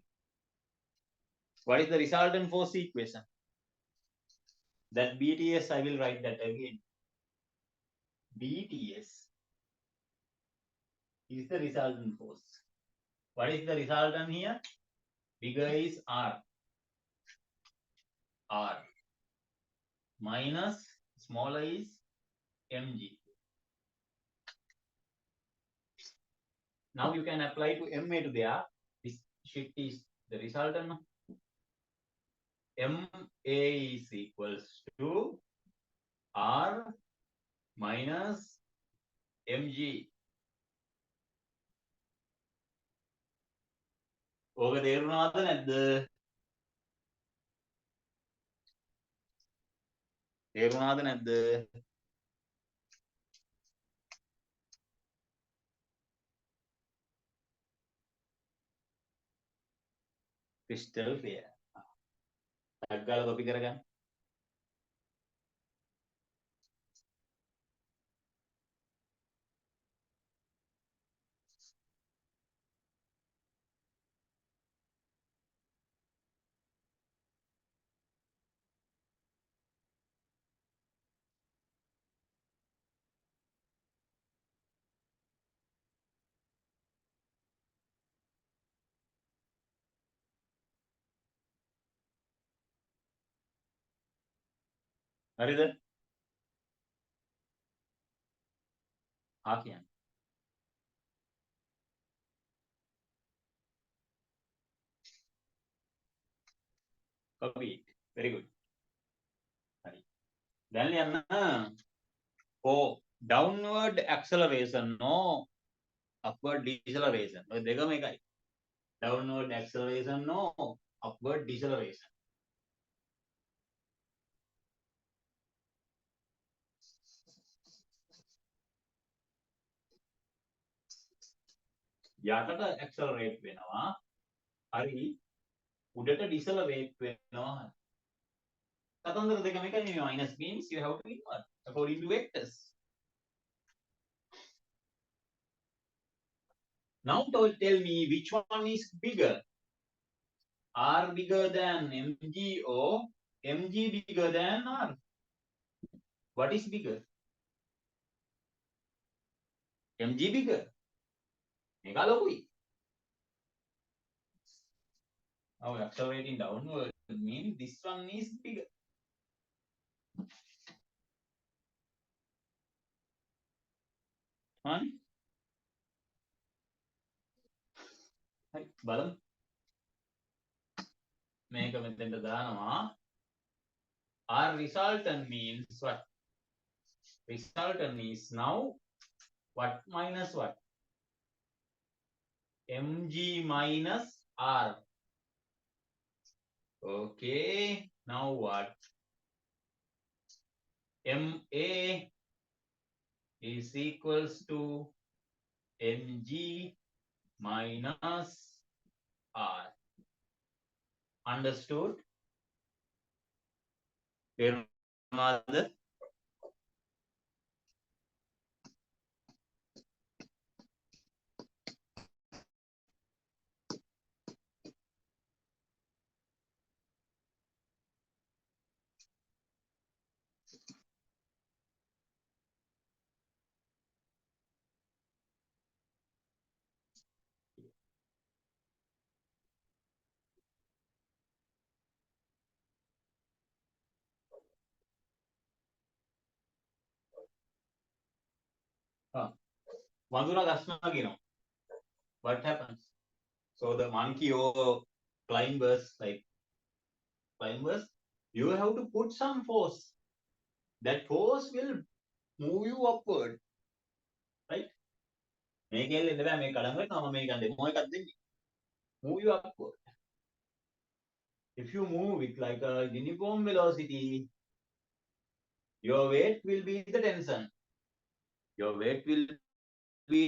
What is the resultant force equation? That BTS, I will write that again. BTS is the resultant force. What is the resultant here? Bigger is R. R. Minus smaller is mg. Now you can apply to MA to there. This shift is the resultant. MA is equals to R minus mg. ඕක තේරුණාද නැද්ද? තේරුණාද නැද්ද? crystal clear. Tag ගාලා copy කරගන්න. හරිද? ආ කියන්නේ. copy it. Very good. හරි. දැන් යන්න downward acceleration no upward deceleration. ඔය දෙකම එකයි. Downward acceleration no upward deceleration. යටට accelerate වෙනවා. හරි. උඩට decelerate වෙනවා. කතන්දර දෙකම එකයි නේ. Minus means you have to invert according to vectors. Now tell me which one is bigger. R bigger than mg or mg bigger than R? What is bigger? mg bigger. මේක ලොකුයි. Now accelerating downward means this one is bigger. Fine. හරි බලමු. මේක මෙතෙන්ට දානවා. R resultant means what? Resultant is now what minus what? mg minus R. Okay. Now what? MA is equals to mg minus R. Understood? Mother. වඳුරා ගස්නවා කියනවා. What happens? So the monkey or climbers, you have to put some force. That force will move you upward. Right? මේක එල්ලෙන්න බෑ මේක කඩන් ගන්නවා මම මේක දෙමෝ එකක් දෙන්නේ. Move you upward. If you move with like a uniform velocity, your weight will be the tension. Your weight will be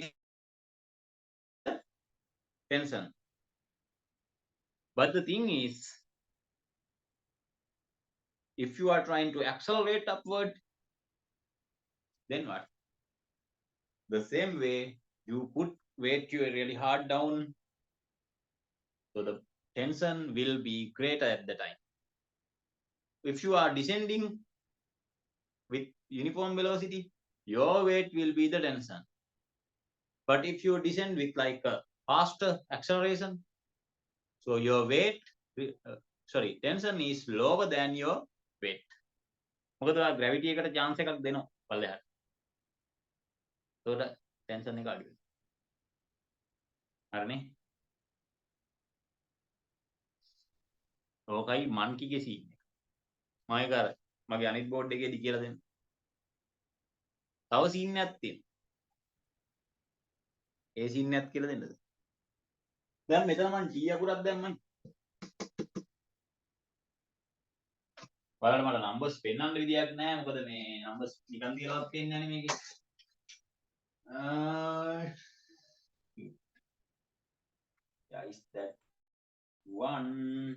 tension. But the thing is, if you are trying to accelerate upward, then what? The same way you put weight you really hard down, so the tension will be greater at the time. If you are descending with uniform velocity, your weight will be the tension. But if you descend with like a faster acceleration, so your weight, tension is lower than your weight. මොකද gravity එකට chance එකක් දෙනවා පල්ලෙහාට. ඒකට tension එක අඩු වෙනවා. හරිනේ? ඕකයි monkey ගේ scene එක. මම ඒක අර මගේ අනිත් board එකේදී කියලා දෙන්න. තව scene එකක් තියෙනවා. ඒ scene එකක් කියලා දෙන්නද? දැන් මෙතන මම G අකුරක් දැම්මනේ. බලන්න මට numbers පෙන්වන්න විදියක් නැහැ. මොකද මේ numbers නිකන් තියලාවත් පේන්නේ නැහැ මේකේ. Yeah, is that 1.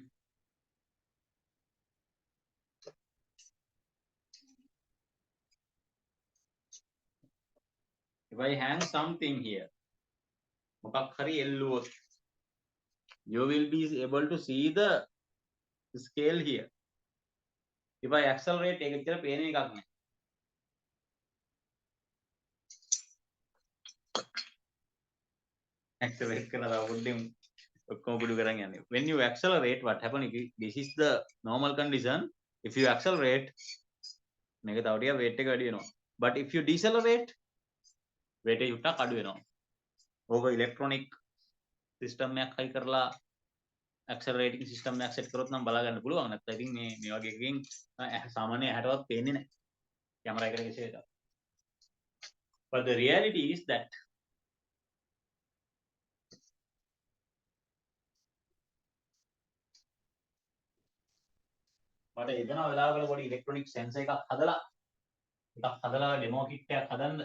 If I hang something here, you will be able to see the scale here. If I accelerate, take a pain. Accelerate. When you accelerate, what happens? This is the normal condition. If you accelerate, but if you decelerate, weight over electronic system accelerating system set කරොත් නම් බලා ගන්න පුළුවන්. නැත්නම් ඉතින් මේ වගේ එකකින් සාමාන්‍ය හැටවත් පේන්නේ නැහැ. කැමරා එකේ විශේෂය. But the reality is that මට එදෙනා වෙලාවකට පොඩි ඉලෙක්ට්‍රොනික සෙන්සර් එකක් හදලා ඩෙමෝ කිට් එකක් හදන්න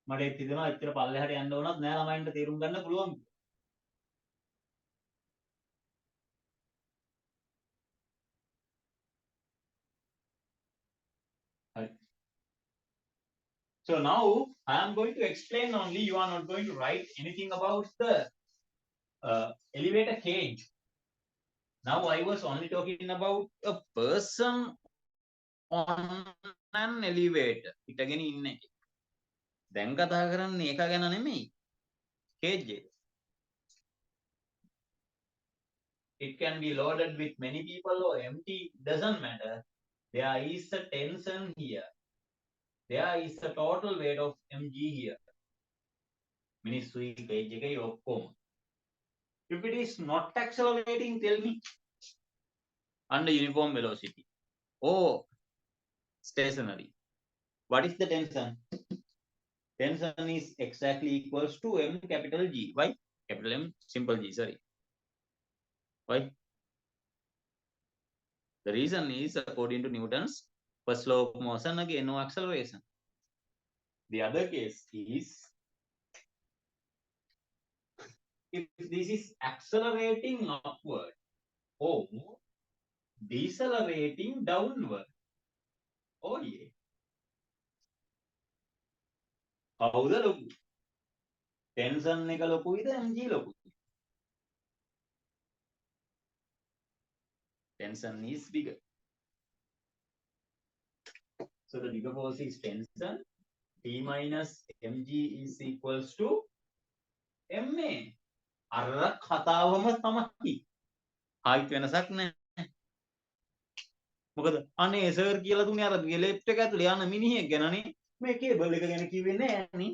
මට හිතෙනවා එච්චර පල්ලෙහාට යන්න ඕනත් නෑ ළමයින්ට තේරුම් ගන්න පුළුවන්. So now I am going to explain only. You are not going to write anything about the elevator cage. Now I was only talking about a person on an elevator. හිටගෙන ඉන්න එක. දැන් කතා කරන්නේ ඒක ගැන නෙමෙයි. cage එක. It can be loaded with many people or empty, doesn't matter. There is a tension here. There is a total weight of mg here. මිනිස්සුයි cage එකයි ඔක්කොම. If it is not accelerating, tell me. Under uniform velocity or stationary, what is the tension? Tension is exactly equals to m capital G. Why? Capital M simple G, sorry. Why? The reason is according to Newton's first law of motion, again no acceleration. The other case is if this is accelerating upward or decelerating downward. Oh yeah. කවුද ලොකු? Tension එක ලොකුයිද mg ලොකුද? Tension is bigger. So the bigger force is tension. T minus mg is equals to ma. අර කතාවම තමයි. height වෙනසක් නැහැ. මොකද අනේ sir කියලා දුන්නේ අර ලෙෆ්ට් එක ඇතුලේ යන මිනිහෙක් ගැනනේ. මේ කේබල් එක ගැන කිව්වේ නෑනේ.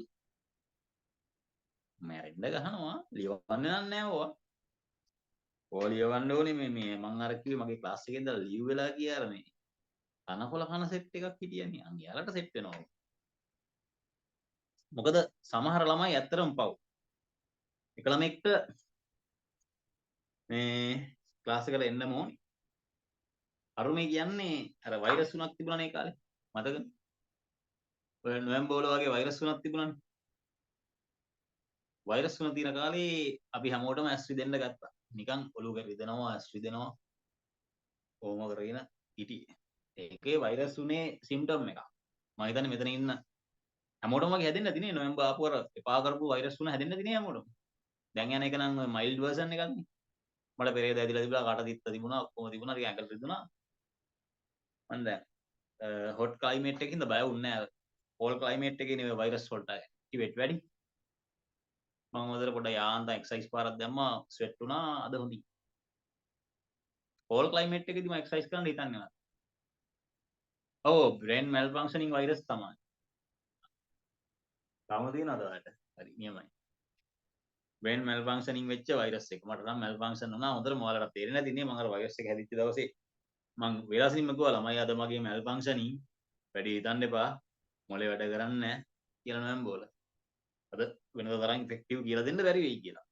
මැරෙන්න ගහනවා. ලියවන්න නෑ ඕවා. ඕවා ලියවන්න ඕනේ මේ මං අර කිව්වේ මගේ ක්ලාස් එකේ ඉඳලා ලියු වෙලා ගියා අර මේ කනකොල කන සෙට් එකක් හිටියනේ. අන් යාලට සෙට් වෙනවා. මොකද සමහර ළමයි ඇත්තටම පව්. එක ළමෙක්ට මේ ක්ලාස් එකට එන්නම ඕනේ. අරුමේ කියන්නේ අර වෛරස් උනක් තිබුණානේ ඒ කාලේ. මතකද? ඔය නොවැම්බර් වල වගේ වෛරස් උනක් තිබුණානේ. වෛරස් උන තියෙන කාලේ අපි හැමෝටම ඇස් රිදෙන්න ගත්තා. නිකන් ඔලුව රිදෙනවා, ඇස් රිදෙනවා. කොහොම කරගෙන හිටියේ. ඒකේ වෛරස් උනේ සිම්ප්ටම් එකක්. මම හිතන්නේ මෙතන ඉන්න හැමෝටම වගේ හැදෙන්න නැති නේ නොවැම්බර් ආපු අර එපා කරපු වෛරස් උන හැදෙන්න නැති නේ හැමෝටම. දැන් යන එක නම් මයිල්ඩ් වර්ෂන් එකක් නේ. මට පෙරේද ඇදිලා තිබුණා, කට දිත්ත තිබුණා, ඔක්කොම තිබුණා, ටික ඇඟට රිදුණා. මම දැන් හොට් ක්ලයිමේට් එකකින්ද බය වුන්නේ නැහැ. කෝල් ක්ලයිමේට් එකේ නේ වෛරස් වලට ඇක්ටිවේට් වැඩි. මම හොදට පොඩ්ඩක් යාන්තම් එක්සර්සයිස් පාරක් දැම්මා, ස්වෙට් වුණා, අද හොඳයි. කෝල් ක්ලයිමේට් එකේදී මම එක්සර්සයිස් කරන්න හිතන්නේ නැහැ. ඔව් බ්‍රේන් මැල් ෆන්ක්ෂනින් වෛරස් තමයි. තාම තියෙනවද ඔයාලට? හරි නියමයි. බ්‍රේන් මැල් ෆන්ක්ෂනින් වෙච්ච වෛරස් එක. මට නම් මැල් ෆන්ක්ෂන් වුණා. හොඳට මොයාලට තේරෙන්නේ නැති නේ මම අර වෛරස් එක හැදිච්ච දවසේ මං වෙලාසින්ම කිව්වා ළමයි අද මගේ මැල් ෆන්ක්ෂනින් වැඩි හිතන්න එපා. මොලේ වැඩ කරන්නේ නැහැ කියලා නෝවැම්බර් වල. අද වෙනද තරම් ඉෆෙක්ටිව් කියලා දෙන්න බැරි වෙයි කියලා.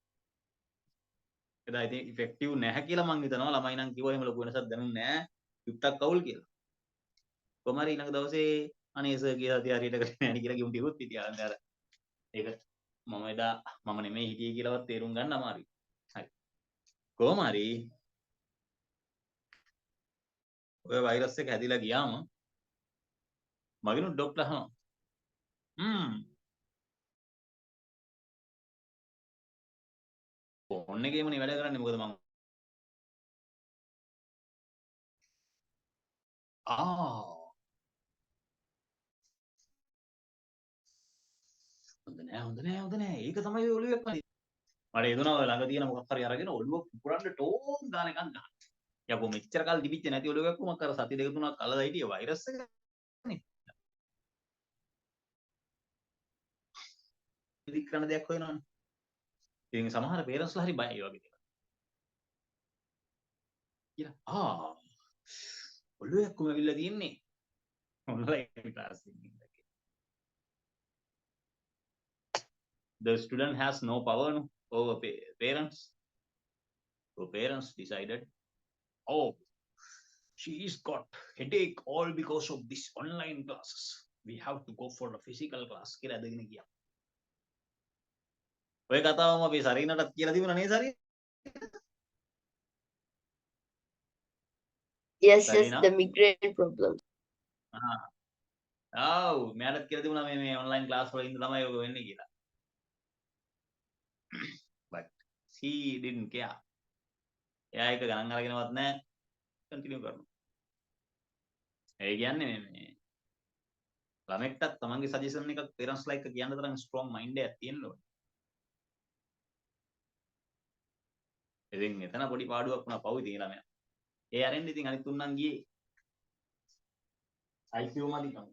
එදා ඉතින් ඉෆෙක්ටිව් නැහැ කියලා මං හිතනවා ළමයි නම් කිව්වා එහෙම ලොකු වෙනසක් දැනුන්නේ නැහැ. යුක්තක් කවුල් කියලා. කොහමරි ඊළඟ දවසේ අනේ සර් කියලා තියා හරියට කරන්නේ නැහැ කියලා කිව්ුම් ටිකුත් හිටියා. අර ඒක මම එදා මම නෙමෙයි හිටියේ කියලාවත් තේරුම් ගන්න අමාරුයි. හරි. කොහමරි ඔය වෛරස් එක හැදිලා ගියාම මගිනුත් ડોක්ටර් අහනවා. ෆෝන් එකේමනේ වැඩ කරන්නේ මොකද මම හොඳ නෑ ඒක තමයි ඔළුවේ පරි මට එදුනා ඔය ළඟ තියෙන මොකක් හරි අරගෙන ඔළුව පුපුරන්න ටෝන් ගාන එකක් ගන්න යකෝ මෙච්චර කල් තිබිච්ච නැති ඔළුවයක් කොමක් අර සති දෙක තුනක් අල්ලලා හිටිය වෛරස් එකනේ ඉදිරි කරන දෙයක් හොයනවනේ ඉතින් සමහර පේරන්ට්ස්ලා හරි බයයි වගේ දේවල් කියලා ඔළුවේ කොම ඇවිල්ලා තියෙන්නේ ඔන්ලයින් ක්ලාස් එකකින් the student has no power over parents. So parents decided, oh, she's got headache all because of this online classes. We have to go for the physical class. කියලා දෙගෙන ගියා. ඔය කතාවම අපි සරීනටත් කියලා තිබුණා නේ සරීන? Yes, the migraine problem. මෙයාටත් කියලා තිබුණා මේ online class වල ඉඳ තමයි ඔක වෙන්නේ කියලා. But she didn't care. එයා ඒක ගණන් අරගෙනවත් නැහැ. කන්ටිනියු කරනවා. ඒ කියන්නේ මේ ළමෙක්ටත් තමන්ගේ සජෙෂන් එකක් පේරන්ට්ස් ලයික් කියන්න තරම් ස්ට්‍රොං මයින්ඩ් එකක් තියෙන්න ඕනේ. ඉතින් එතන පොඩි පාඩුවක් වුණා පව් ඉතින් ළමයා. ඒ අරෙන් ඉතින් අනිත් තුන්නම් ගියේ. IQ මදිකම.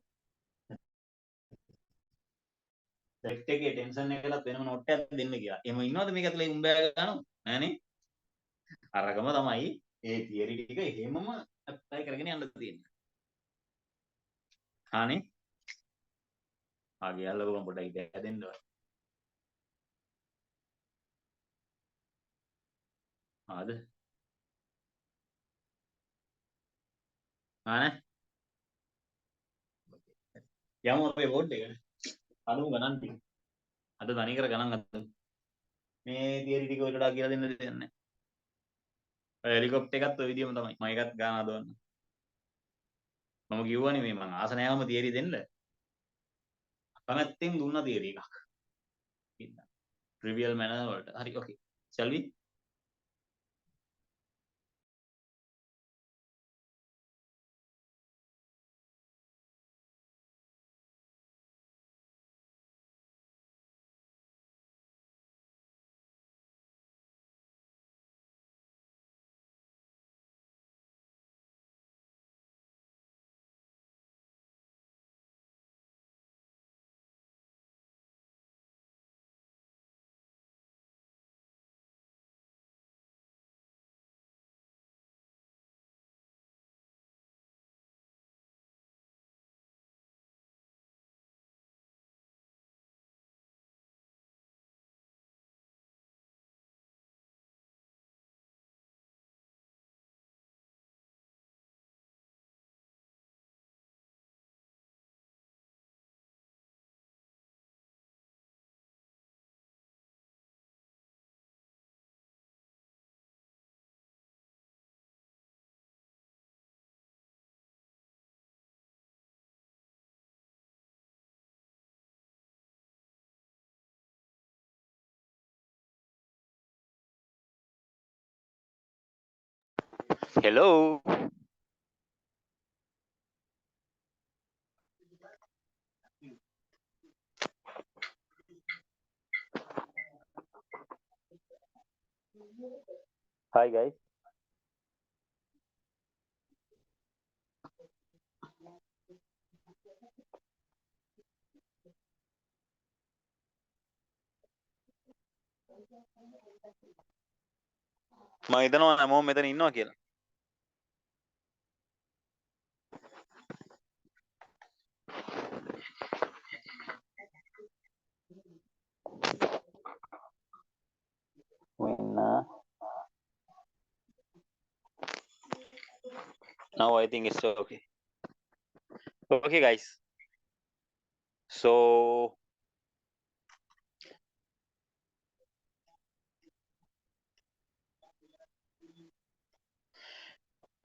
ටෙක්ට් එකේ ටෙන්ෂන් එකකට වෙනම නෝට් එකක් දෙන්න කියලා. එහෙම ඉන්නවද මේක ඇතුලේ උඹෑ ගන්නව? නෑනේ. අරගම තමයි ඒ තියරි ටික එහෙමම ඇප්ලයි කරගෙන යන්න තියෙන්නේ. හානේ. යාළුවෝ මම පොඩ්ඩක් ඉතින් හැදෙන්න ඕනේ. ආද? ආනේ. යමු අපේ බෝඩ් එකට. අනුම ගණන් ටික. අද තනි කර ගණන් අද. මේ තියරි ටික ඔයාලට කියලා දෙන්න දෙන්නේ නැහැ. ඔය හෙලිකොප්ටර් එකත් ඔය විදියම තමයි. මම එකත් ගාන හදවන්න. මම කිව්වනේ මේ මං ආස නැවම තියරි දෙන්න. අකමැත්තෙන් දුන්න තියරි එකක්. trivial manner වලට. හරි okay. Shall we? Hello. Hi guys. මම හිතනවා හැමෝම මෙතන ඉන්නවා කියලා. Now I think it's okay. Okay guys. So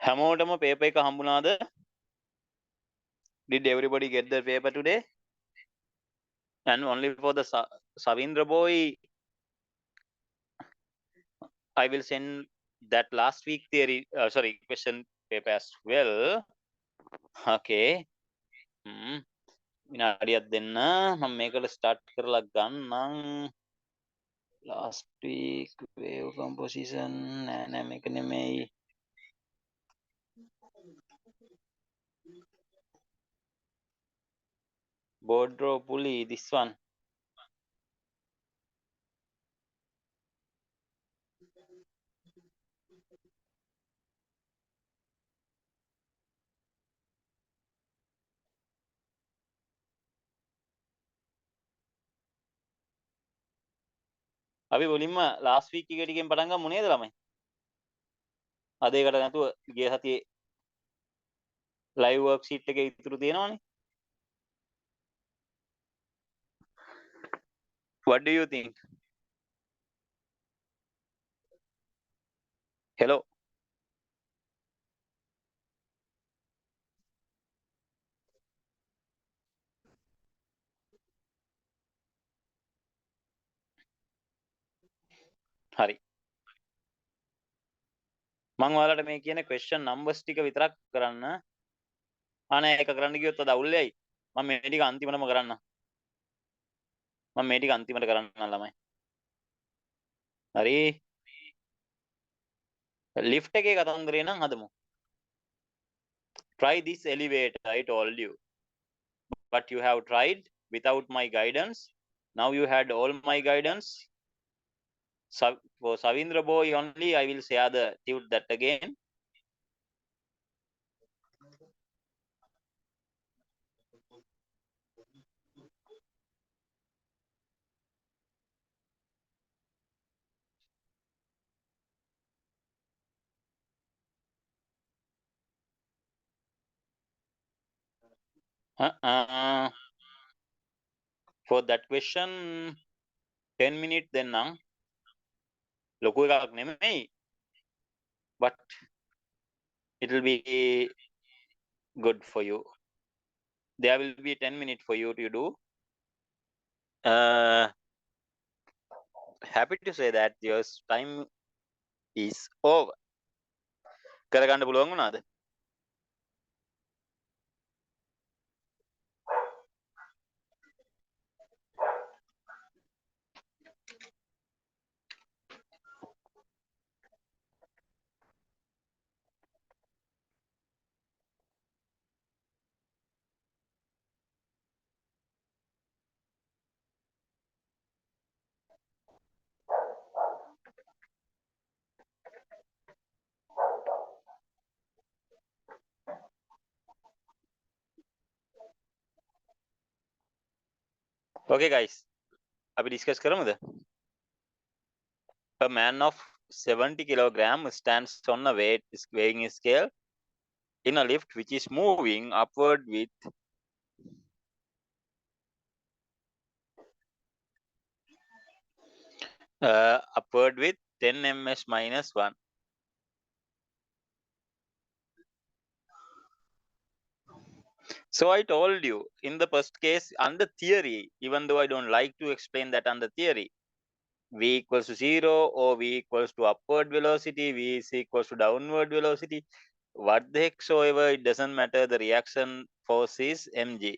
හැමෝටම paper එක හම්බුණාද? Did everybody get the paper today? And only for the Savindra boy, I will send that last week theory, question paper as well. Okay. විනාඩියක් දෙන්න මම මේකට start කරලා ගන්නම්. Last week wave composition නෑ මේක නෙමෙයි. Bordeaux pulley, this one. අපි මුලින්ම last week එක ටිකෙන් පටන් ගමු නේද ළමයි? අද ඒකට නැතුව ගිය සතියේ live worksheet එකේ ඉතුරු තියෙනවනේ. What do you think? Hello. හරි. මම ඔයාලට මේ කියන question numbers ටික විතරක් කරන්න. අනේ ඒක කරන්න ගියොත් අද අවුල් වෙයි. මම මේ ටික අන්තිමටම කරන්න. මම මේ ටික අන්තිමට කරන්න ළමයි. හරි. lift එකේ කතන්දරේ නම් හදමු. Try this elevator, I told you. But you have tried without my guidance. Now you had all my guidance. For Savindra boy only, I will share the tute that again. For that question, 10 minutes then now. ලොකු එකක් නෙමෙයි. But it will be good for you. There will be 10 minutes for you to do. Happy to say that your time is over. කරගන්න පුළුවන් වුණාද? Okay guys, අපි discuss කරමුද? A man of 70 kilogram stands on a weighing scale in a lift which is moving upward with upward with 10 ms minus 1. So I told you in the first case under theory, even though I don't like to explain that under theory, v equals to 0 or v equals to upward velocity, v is equals to downward velocity, what the heck soever, it doesn't matter, the reaction force is mg,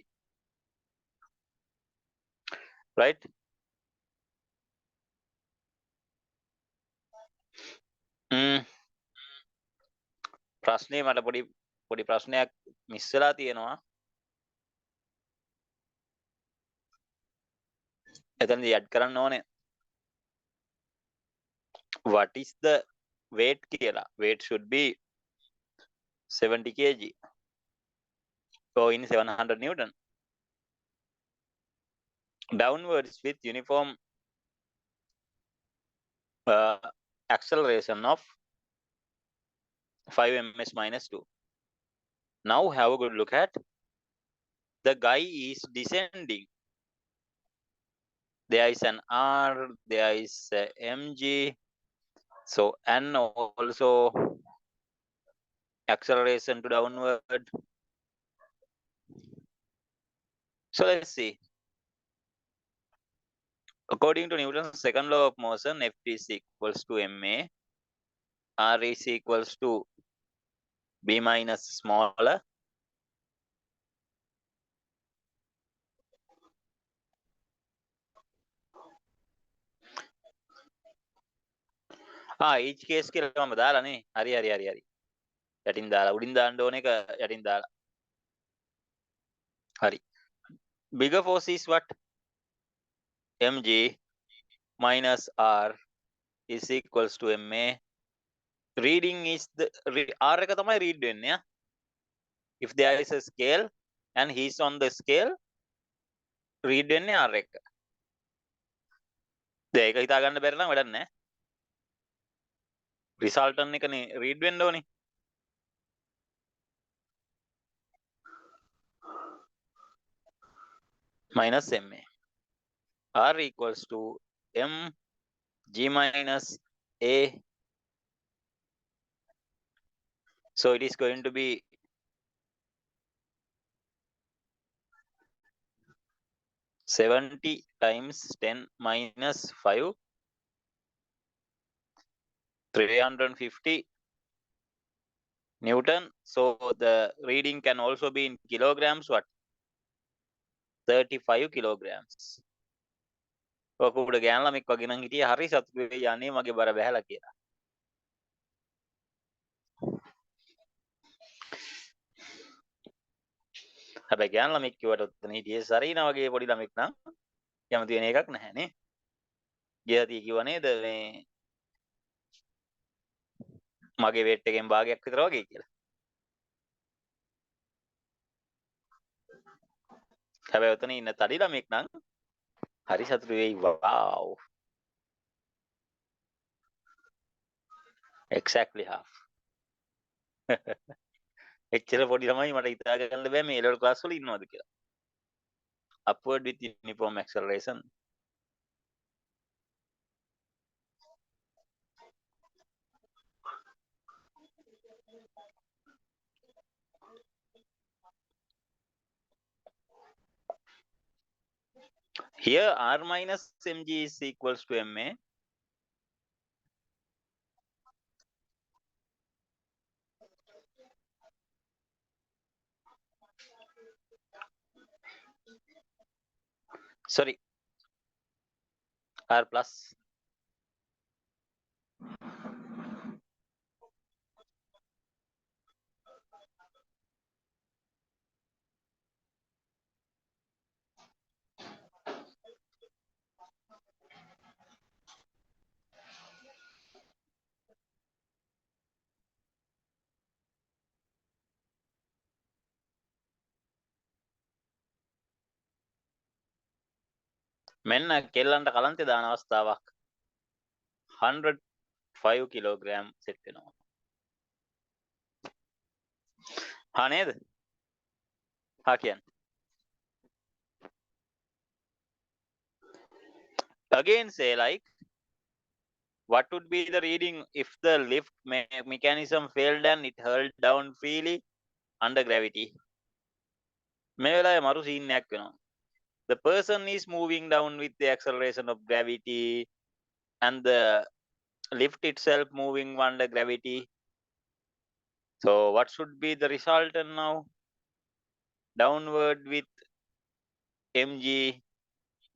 right? ප්‍රශ්නේ මට පොඩි ප්‍රශ්නයක් miss වෙලා තියෙනවා. එතනදී add කරන්න ඕනේ. What is the weight කියලා? Weight should be 70 kg. So in 700 Newton. Downwards with uniform acceleration of 5 ms minus 2. Now have a good look at the guy is descending. There is an R, there is a mg. So n also acceleration to downward. So let's see. According to Newton's second law of motion, F is equals to ma, r is equals to b minus smaller, each case කියලා මම දාලානේ. හරි. යටින් දාලා උඩින් දාන්න ඕන එක යටින් දාලා. හරි. Bigger force is what? mg minus r is equals to ma. Reading is the r එක තමයි read වෙන්නේ. If there is a scale and he is on the scale, read වෙන්නේ r එක. දැන් ඒක හිතා ගන්න බැරි නම් වැඩක් නැහැ. resultant එකනේ read වෙන්න ඕනේ. minus ma. R equals to m g minus a. So it is going to be $70 times 10 minus 5, 350 Newton. So the reading can also be in kilograms. What? 35 kilograms. ඔකුඩ ගෑන ළමෙක් වගේ නම් හිටියේ හරි සතුටු වෙයි යන්නේ මගේ බර බහැලා කියලා. හැබැයි ගෑන ළමෙක් කිව්වට උත්තර හිටියේ සරීනා වගේ පොඩි ළමෙක් නම් කැමති වෙන එකක් නැහැ නේ. ගියදී කිව්වා නේද මේ මගේ weight එකෙන් භාගයක් විතර වගේ කියලා. හැබැයි උතන ඉන්න තඩි ළමෙක් නම් හරි සතුටු වෙයි. wow, exactly half. එච්චර පොඩි ළමයි මට හිතා ගන්න බෑ මේ level class වල ඉන්නවද කියලා. upward with uniform acceleration. Here r minus mg is equals to ma. Sorry, r plus. මෙන්න කෙල්ලන්ට කලන්තේ දාන අවස්ථාවක් 105 kilogram set වෙනවා. හා නේද? හා කියන්නේ. Again say like, what would be the reading if the lift mechanism failed and it hurled down freely under gravity? මේ වෙලාවේ මරු සීන් එකක් වෙනවා. The person is moving down with the acceleration of gravity and the lift itself moving under gravity. So what should be the resultant now? Downward with mg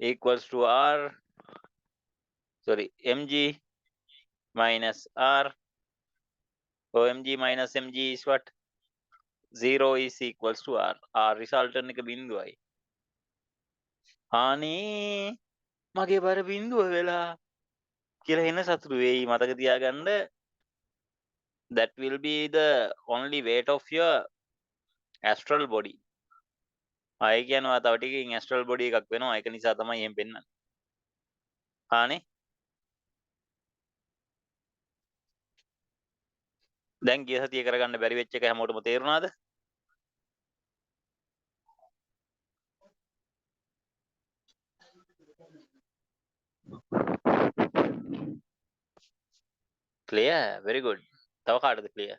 equals to r, sorry, mg minus r. So mg minus mg is what? 0 is equals to r. R resultant එක බිඳුවයි. අනේ මගේ බර බිඳුව වෙලා කියලා එන සතුරු වෙයි. මතක තියාගන්න, that will be the only weight of your astral body. ආයෙ කියනවා තව ටිකකින් astral body එකක් වෙනවා. ඒක නිසා තමයි එහෙම පෙන්නන්නේ. හානේ දැන් ගිය සතිය කරගන්න බැරි වෙච්ච එක හැමෝටම තේරුණාද? clear, very good. තව කාටද clear?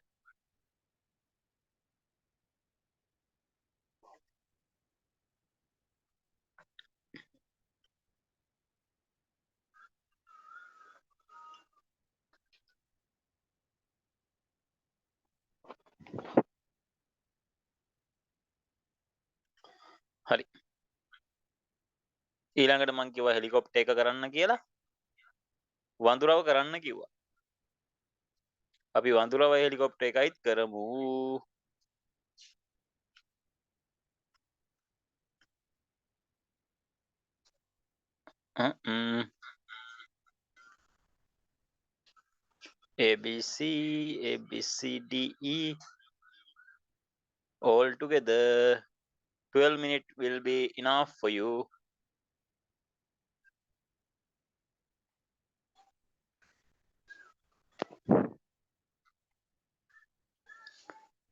හරි. ඊළඟට මං කිව්වා හෙලිකොප්ටර් එක කරන්න කියලා. වඳුරව කරන්න කිව්වා. අපි වඳුරව හෙලිකොප්ටර් එකයිත් කරමු. ABC, ABCDE all together. 12 minutes will be enough for you.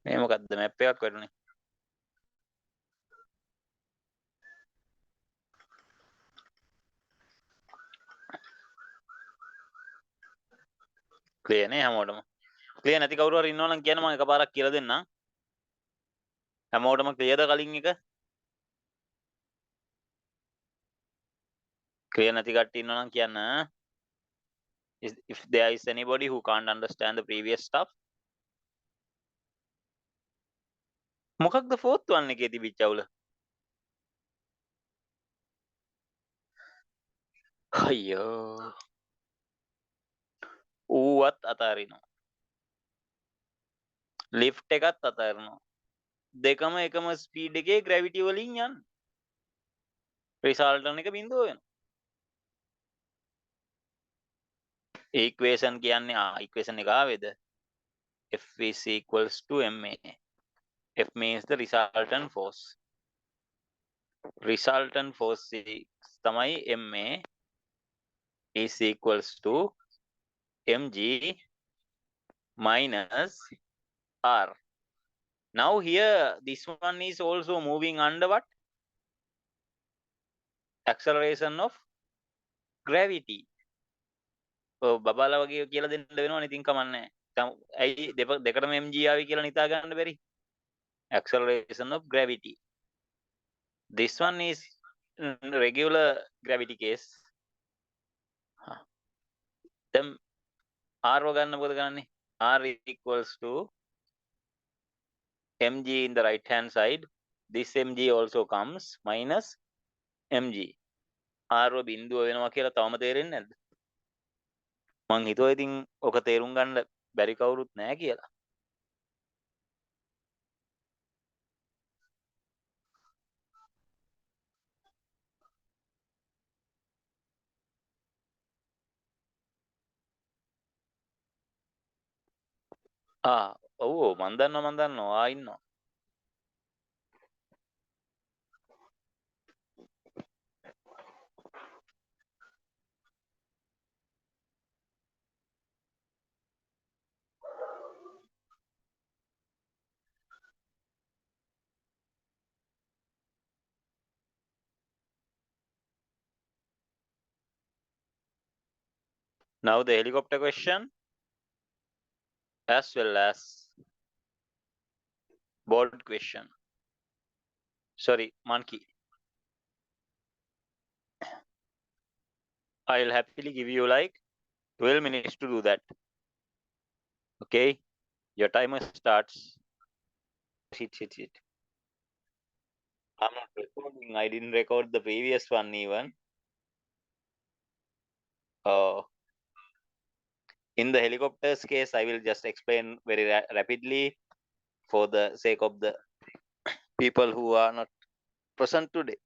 මේ මොකක්ද මැප් එකක් වරුනේ. ක්ලියර් නේ හැමෝටම. ක්ලියර් නැති කවුරු හරි ඉන්නවනම් කියන්න මම එකපාරක් කියලා දෙන්නම්. හැමෝටම ක්ලියර්ද කලින් එක? ක්ලියර් නැති කට්ටිය ඉන්නවනම් කියන්න. If there is anybody who can't understand the previous stuff. මොකක්ද fourth one එකේ තිබිච්ච අවුල? අයියෝ. ඌවත් අතාරිනවා. ලිෆ්ට් එකත් අතාරිනවා. දෙකම එකම ස්පීඩ් එකේ ග්‍රැවිටි වලින් යන්න. රිසල්ට් එක බිඳුව වෙනවා. equation කියන්නේ equation එක ආවේද? F is equals to ma. F means the resultant force. Resultant force තමයි ma is equals to mg minus r. Now here this one is also moving under what? Acceleration of gravity. බබාලා වගේ කියලා දෙන්න වෙනවනේ ඉතින් කමන්නේ. ඇයි දෙකටම mg ආවි කියලා නිතා ගන්න බැරි? Acceleration of gravity. This one is regular gravity case. Then r ගන්න මොකද කරන්නේ? R equals to mg in the right hand side. This mg also comes minus mg. r බිඳුව වෙනවා කියලා තවම තේරෙන්නේ නැද්ද? මං හිතුවා ඉතින් ඔක තේරුම් ගන්න බැරි කවුරුත් නැහැ කියලා. ඔව් මන් දන්නවා ඉන්නවා. Now the helicopter question as well as board question. Sorry, monkey. I'll happily give you like 12 minutes to do that. Okay, your timer starts. Shit. I'm not recording. I didn't record the previous one even. In the helicopters case, I will just explain very rapidly for the sake of the people who are not present today.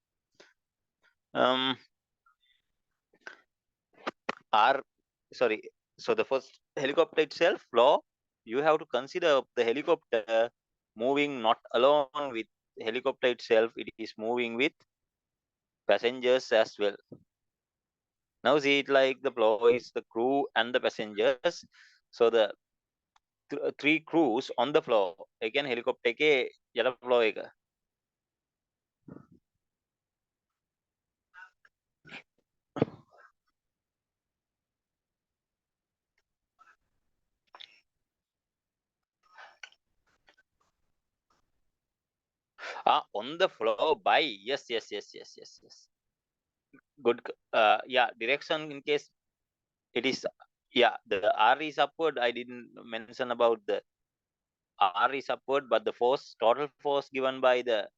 So the first helicopter itself, flow, you have to consider the helicopter moving not alone with helicopter itself, it is moving with passengers as well. Now see it like the flow is the crew and the passengers. So the three crews on the floor. Again helicopter ke yada flow එක. On the floor by yes. Good. Yeah, direction in case it is, yeah, the R is upward. I didn't mention about the R is upward, but the force, total force given by the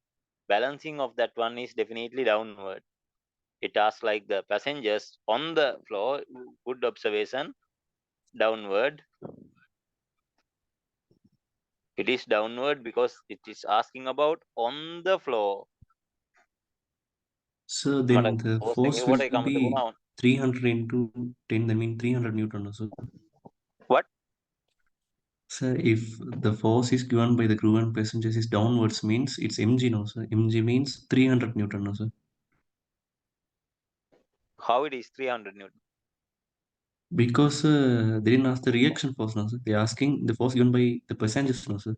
balancing of that one is definitely downward. It asks like the passengers on the floor, good observation, downward. It is downward because it is asking about on the floor. So then the force will be What? 300 into 10, that means 300 Newton also. So if the force is given by the crew and passengers is downwards, means it's mg now, sir. Mg means 300 Newton now, sir. How it is 300 Newton? Because they didn't ask the reaction force now, sir. They're asking the force given by the passengers now, sir.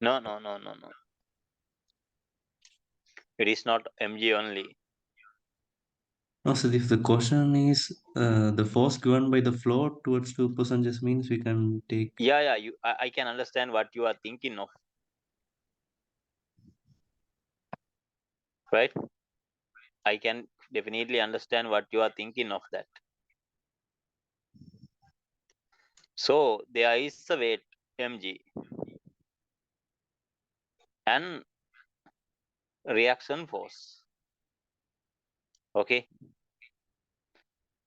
No. It is not mg only. No, sir, if the question is the force given by the floor towards two passengers, means we can take... Yeah, I can understand what you are thinking of. Right? I can definitely understand what you are thinking of that. So there is a weight mg and reaction force. Okay.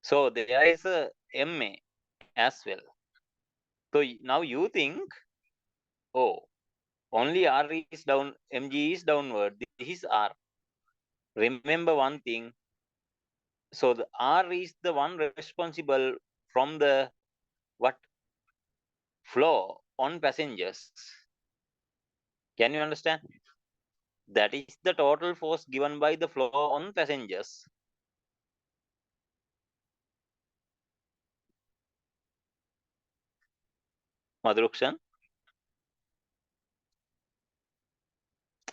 So there is a ma as well. So now you think, oh, only r is down, mg is downward. This is r. Remember one thing. So the r is the one responsible from the what flow on passengers. Can you understand? That is the total force given by the flow on passengers. Madrukshan.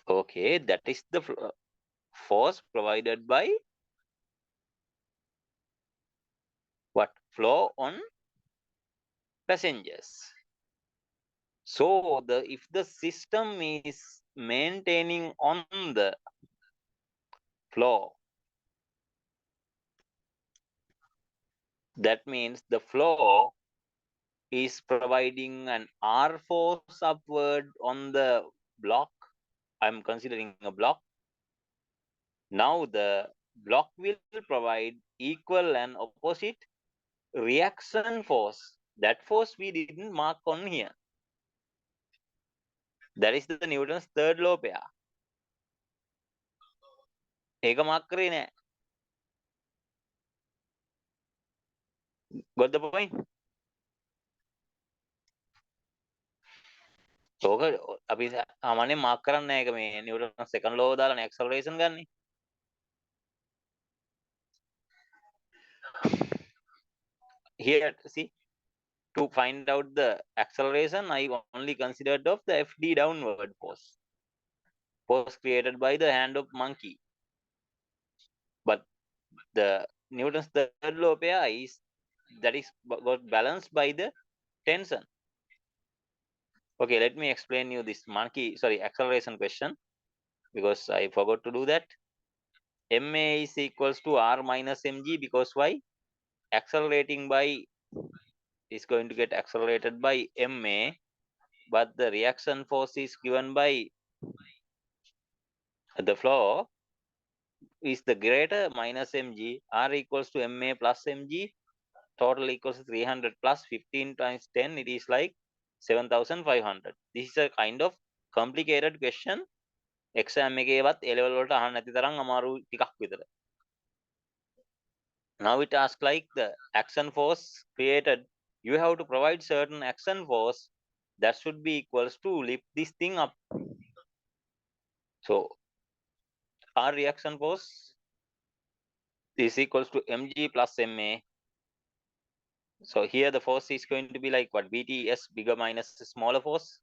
Okay, that is the force provided by what? Flow on passengers. So if the system is maintaining on the flow, that means the flow is providing an R force upward on the block. I'm considering a block. Now the block will provide equal and opposite reaction force. That force we didn't mark on here. That is the Newton's third law pair. ඒක mark කරේ නෑ. Got the point? ඕක අපි සාමාන්‍යයෙන් mark කරන්නේ නෑ ඒක මේ Newton's second law දාලානේ acceleration ගන්නේ. Here, see, to find out the acceleration, I only considered of the FD downward force created by the hand of monkey. But the Newton's third law pair is got balanced by the tension. Okay, let me explain you this acceleration question, because I forgot to do that. Ma is equals to r minus mg, because why? Accelerating by is going to get accelerated by ma, but the reaction force is given by the flow is the greater minus mg. R equals to ma plus mg, total equals to 300 plus 15 times 10, it is like 7,500. This is a kind of complicated question. Exam එකේවත් A level වලට අහන්න නැති තරම් අමාරු ටිකක් විතර. Now it asks like the action force created. You have to provide certain action force that should be equals to lift this thing up. So our reaction force is equals to mg plus ma. So here the force is going to be like what? BTS, bigger minus smaller force.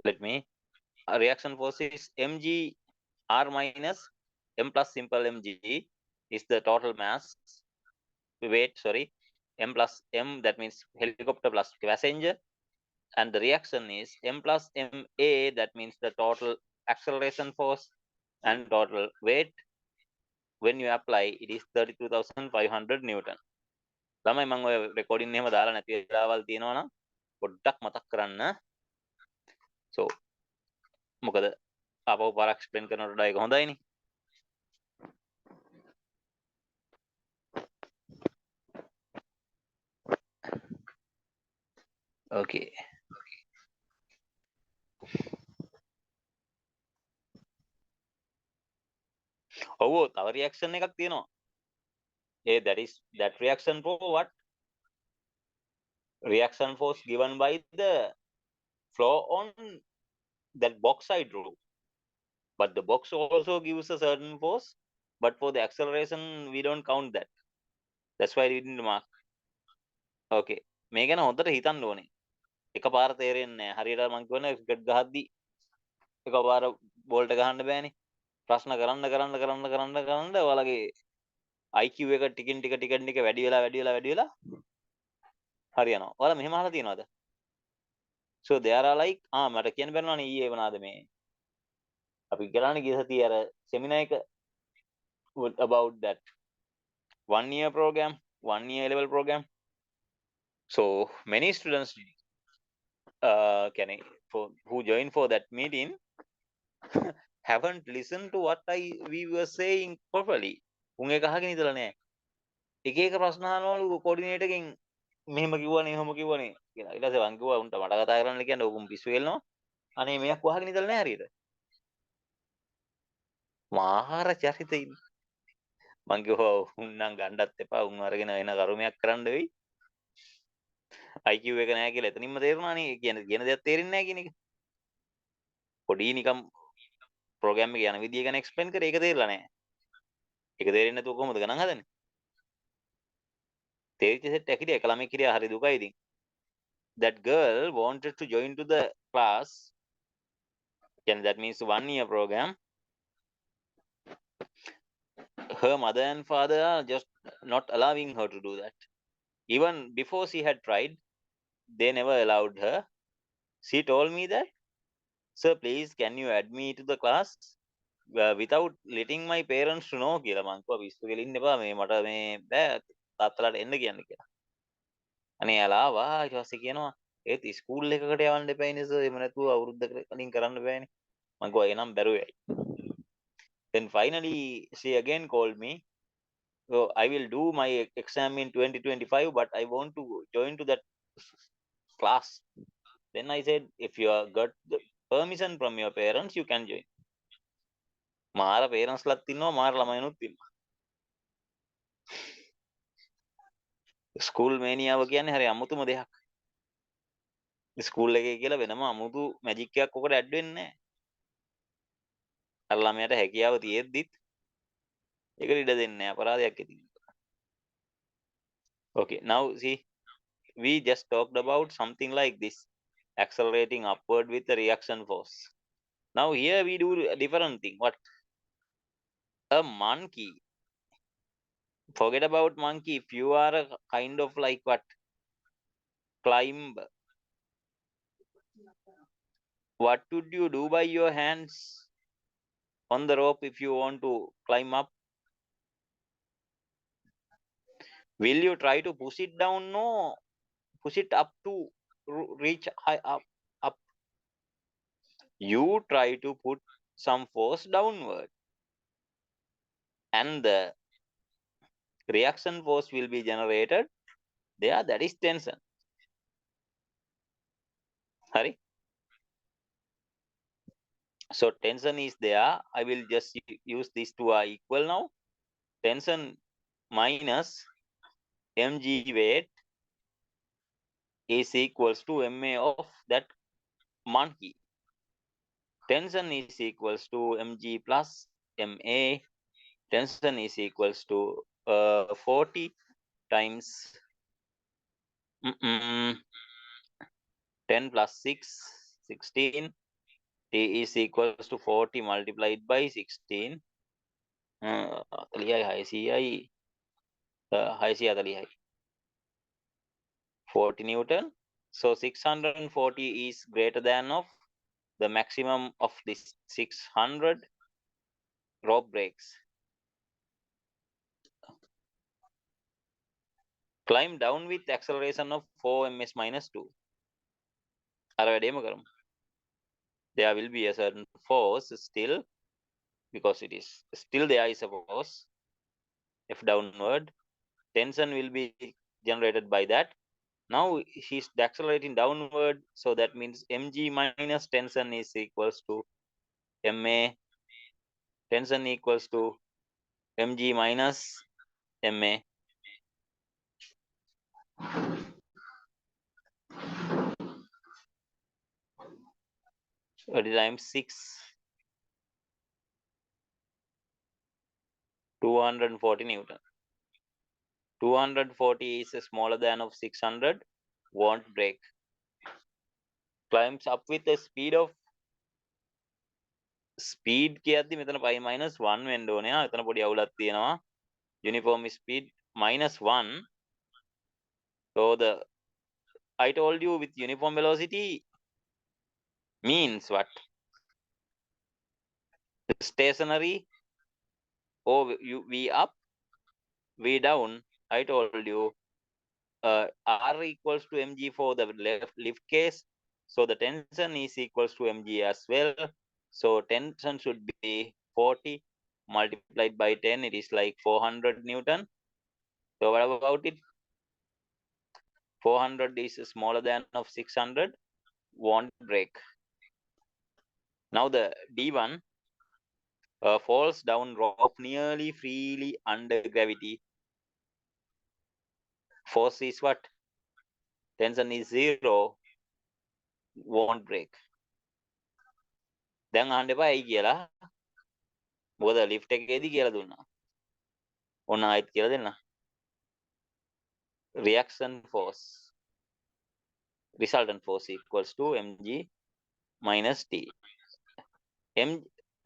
Let me. Our reaction force is mg r minus m plus simple mg is the total mass. Weight, sorry. M plus m, that means helicopter plus passenger. And the reaction is m plus ma, that means the total acceleration force and total weight. When you apply, it is 32,500 Newton. ළමයි මම ඔය recording එහෙම දාලා නැති වෙලාවල් තියෙනවා නම් පොඩ්ඩක් මතක් කරන්න. so මොකද ආපහු පාරක් එක්ස්ප්ලেইন කරනකොට ඒක හොඳයිනේ. okay ඔව් තව රියැක්ෂන් එකක් තියෙනවා. that reaction for what? Reaction force given by the flow on that box side rule. But the box also gives a certain force, but for the acceleration we don't count that. That's why we didn't mark. okay මේ ගැන හොඳට හිතන්න ඕනේ. එකපාර තේරෙන්නේ නැහැ. හරියට මම කියවනේ ක්‍රිකට් ගහද්දි එකපාර බෝල්ට ගහන්න බෑනේ. ප්‍රශ්න කරන්න ඔයාලගේ IQ එක ටිකින් ටික වැඩි වෙලා හරියනවා. ඔයාලා මෙහෙම අහලා තියෙනවද? so there are like මට කියන්න බැරිවනේ ඊයේ වුණාද මේ අපි කරානේ ගිය සතියේ අර seminar එක about that 1 year program, 1 year level program. So many students who joined for that meeting haven't listened to what we were saying properly. උන් එක අහගෙන ඉඳලා නැහැ. එක එක ප්‍රශ්න අහනවලු coordinator එකෙන් මෙහෙම කිව්වනේ එහෙම කිව්වනේ කියලා. ඊට පස්සේ මං කිව්වා උන්ට මට කතා කරන්න කියන්නේ ඔබ පිස්සු වෙලනවා. අනේ මෙයක් වහගෙන ඉඳලා නැහැ හරියට. මාහාර චරිතයි. මං කිව්වා උන් නම් ගණ්ඩත් එපා. උන් අරගෙන වෙන කර්මයක් කරන්න වෙයි. IQ එක නැහැ කියලා එතනින්ම තේරුණානේ. කියන දේක් තේරෙන්නේ නැහැ කියන එක. පොඩි නිකම් ප්‍රෝග්‍රෑම් එක යන විදිය ගැන එක්ස්ප්ලেইন කරේ ඒක තේරෙලා නැහැ. ඒක තේරෙන්නේ නැතුව කොහොමද ගණන් හදන්නේ? තේරිච්ච සෙට් එක හිටියා එක ළමෙක් හිටියා හරි දුකයි ඉතින්. That girl wanted to join to the class. That means 1 year program. Her mother and father are just not allowing her to do that. Even before she had tried, they never allowed her. She told me that, sir, please, can you add me to the class without letting my parents to know කියලා මං කිව්වා පිස්සු කෙලින්න එපා මේ මට මේ බෑ තාත්තලාට එන්න කියන්න කියලා. අනේ යාලා ආවා ඊට පස්සේ කියනවා ඒත් ස්කූල් එකකට යවන්න එපායිනේ සර් එහෙම නැතුව අවුරුද්දකට කලින් කරන්න බෑනේ. මං කිව්වා එනම් බැරුවයි. Then finally she again called me. So I will do my exam in 2025, but I want to join to that class. Then I said, if you have got the permission from your parents, you can join. මාර parents ලත් ඉන්නවා මාර ළමයිනුත් ඉන්නවා. School මේනියාව කියන්නේ හරි අමුතුම දෙයක්. School එකේ කියලා වෙනම අමුතු මැජික් එකක් ඔකට ඇඩ් වෙන්නේ නැහැ. අර ළමයාට හැකියාව තියෙද්දිත් ඒකට ඉඩ දෙන්නේ නැහැ අපරාධයක් ඉතින්. Okay, now see, we just talked about something like this, accelerating upward with the reaction force. Now here we do a different thing. What? A monkey. Forget about monkey. If you are a kind of like what? Climber. What would you do by your hands on the rope if you want to climb up? Will you try to push it down? No. Push it up to reach high up. You try to put some force downward. And the reaction force will be generated there. That is tension. Hurry. So tension is there. I will just use these two are equal now. Tension minus mg weight is equals to ma of that monkey. Tension is equals to mg plus ma. Tension is equals to 40 times 10 plus 6, 16. T is equals to 40 multiplied by 16. 40 Newton. So 640 is greater than of the maximum of this 600 rope breaks. Climb down with acceleration of 4 ms minus 2. අර වැඩේම කරමු. There will be a certain force still, because it is still there is a force F downward. Tension will be generated by that. Now she's accelerating downward, so that means mg minus tension is equals to ma. Tension equals to mg minus ma. 30 times 6, 240 Newton. 240 is smaller than of 600, won't break. Climbs up with a speed of speed කියද්දි මෙතන pi minus 1 වෙන්න ඕනේ. එතන පොඩි අවුලක් තියෙනවා. Uniform speed minus 1. So I told you with uniform velocity means what? Stationary or v up, v down. I told you r equals to mg for the lift case. So the tension is equals to mg as well. So tension should be 40 multiplied by 10. It is like 400 Newton. So what about it? 400 is smaller than of 600, won't break. Now the D1 falls down rope nearly freely under gravity. Force is what? Tension is 0, won't break. දැන් අහන්න එපා ඇයි කියලා. මොකද lift එකේදී කියලා දුන්නා. ඔන්න ආයෙත් කියලා දෙන්න. Reaction force, resultant force equals to mg minus t.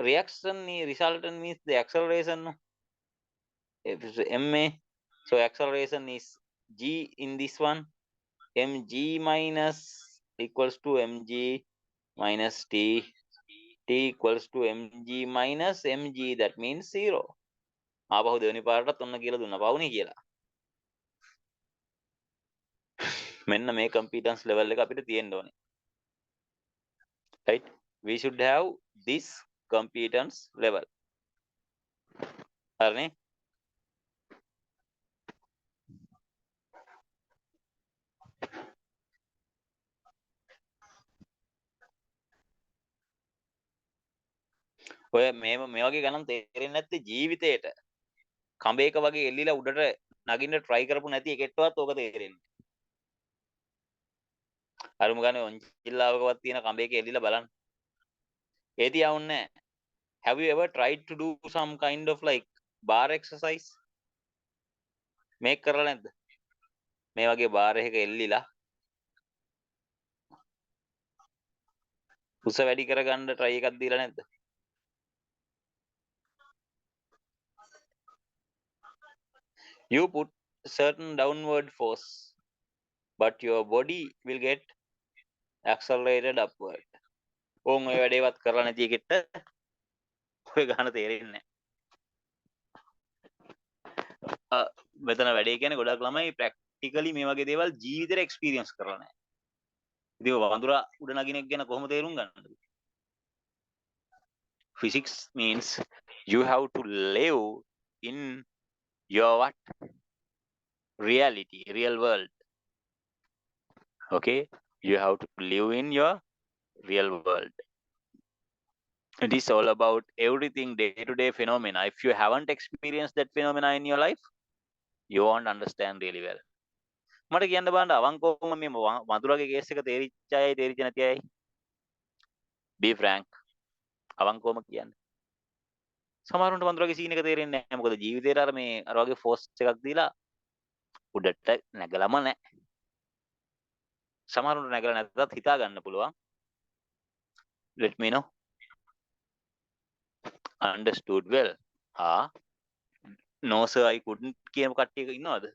Reaction resultant means the acceleration. If it's ma, so acceleration is g in this one. Mg minus equals to mg minus t. T equals to mg minus mg. That means 0. ආපහු දෙවෙනි පාරටත් ඔන්න කියලා දුන්නා. පවුනේ කියලා. මෙන්න මේ competence level එක අපිට තියෙන්න ඕනේ. Right? We should have this competence level. හරිනේ? ඔය මේ වගේ ගණන් තේරෙන්නේ නැත්තේ ජීවිතේට කඹේක වගේ එල්ලිලා උඩට නගින්න try කරපු නැති එකෙක්ටවත් ඕක තේරෙන්නේ. අරුම ගානේ ඔන්චිල්ලාවකවත් තියෙන කඹේක එල්ලිලා බලන්න. ඒ තියවන්නේ. Have you ever tried to do some kind of like bar exercise? මේක කරලා නැද්ද? මේ වගේ බාර් එකක එල්ලිලා උස වැඩි කරගන්න try එකක් දීලා නැද්ද? You put certain downward force, but your body will get accelerated upward. ඕන් ඔය වැඩේවත් කරලා නැති එකෙක්ට ඔය ගන්න තේරෙන්නේ නැහැ. මෙතන වැඩේ කියන්නේ ගොඩක් ළමයි ප්‍රැක්ටිකලි මේ වගේ දේවල් ජීවිතේට එක්ස්පීරියන්ස් කරලා නැහැ. ඉතින් වඳුරා උඩ නගින එක ගැන කොහොමද තේරුම් ගන්නද? Physics means you have to live in your what? Reality, real world. Okay? You have to live in your real world. It is all about everything day-to-day phenomena. If you haven't experienced that phenomena in your life, you won't understand really well. මට කියන්න බලන්න අවංකවම මේ වඳුරාගේ case එක තේරිච්ච අයයි තේරිච්ච නැති අයයි. Be frank. අවංකවම කියන්න. සමහරුන්ට වඳුරාගේ සීන් එක තේරෙන්නේ නැහැ. මොකද ජීවිතේට අර මේ අර වගේ ෆෝස් එකක් දීලා උඩට නැගලම නැහැ. සමහරුන්ට නැගලා නැත්නම් හිතා ගන්න පුළුවන්. Let me know. Understood well. No sir, I couldn't කියන කට්ටියක ඉන්නවද?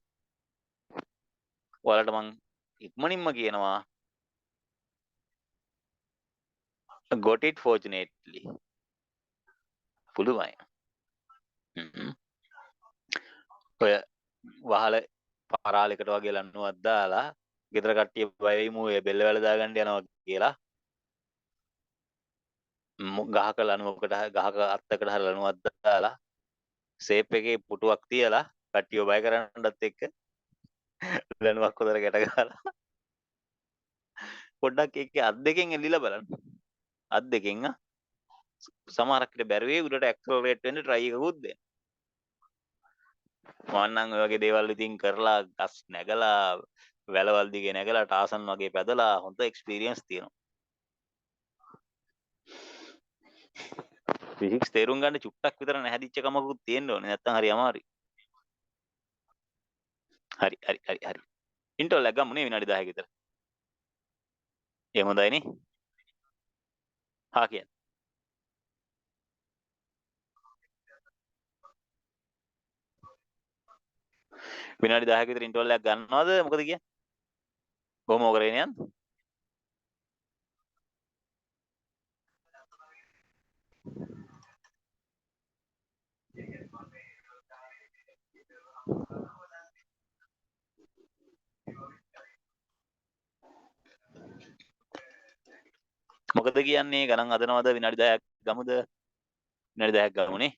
ඔයාලට මං ඉක්මනින්ම කියනවා got it fortunately. පුළුවයි. ඔය වහල පරාලෙකට වගේ ලන්නුවක් දාලා ගෙදර කට්ටිය බය වෙමු ඒ බෙල්ල වැල දාගන්න යනවා කියලා ගහක ලණුවකට ගහක අත්තකට හරි ලණුවක් දාලා සේප් එකේ පුටුවක් තියලා කට්ටිය බය කරන්නත් එක්ක ලණුවක් උදර ගැට ගහලා පොඩ්ඩක් ඒකේ අත් දෙකෙන් එල්ලලා බලන්න අත් දෙකෙන් සමහරක් විට බැරුවේ උඩට ඇක්සලරේට් වෙන්න try එකකුත් දෙන්න මම ඔය වගේ දේවල් ඉතින් කරලා ගස් නැගලා වැලවල් දිගේ නැගලා ටාසන් වගේ පැදලා හොඳ එක්ස්පීරියන්ස් තියෙනවා ෆිසික්ස් තේරුම් ගන්න චුට්ටක් විතර නැහැදිච්ච කමකුත් තියෙන්න ඕනේ නැත්නම් හරි අමාරුයි හරි ඉන්ටර්වල් එක ගමුනේ විනාඩි 10ක විතර එහෙම හොඳයි නේ හා කියන්න විනාඩි 10ක විතර ඉන්ටර්වල් එකක් ගන්නවද මොකද කියන්නේ කොහොම කරගෙන යන්න මොකද කියන්නේ ගණන් හදනවද විනාඩි 10ක් ගමුද විනාඩි 10ක් ගමුනේ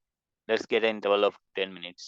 let's get an interval of 10 minutes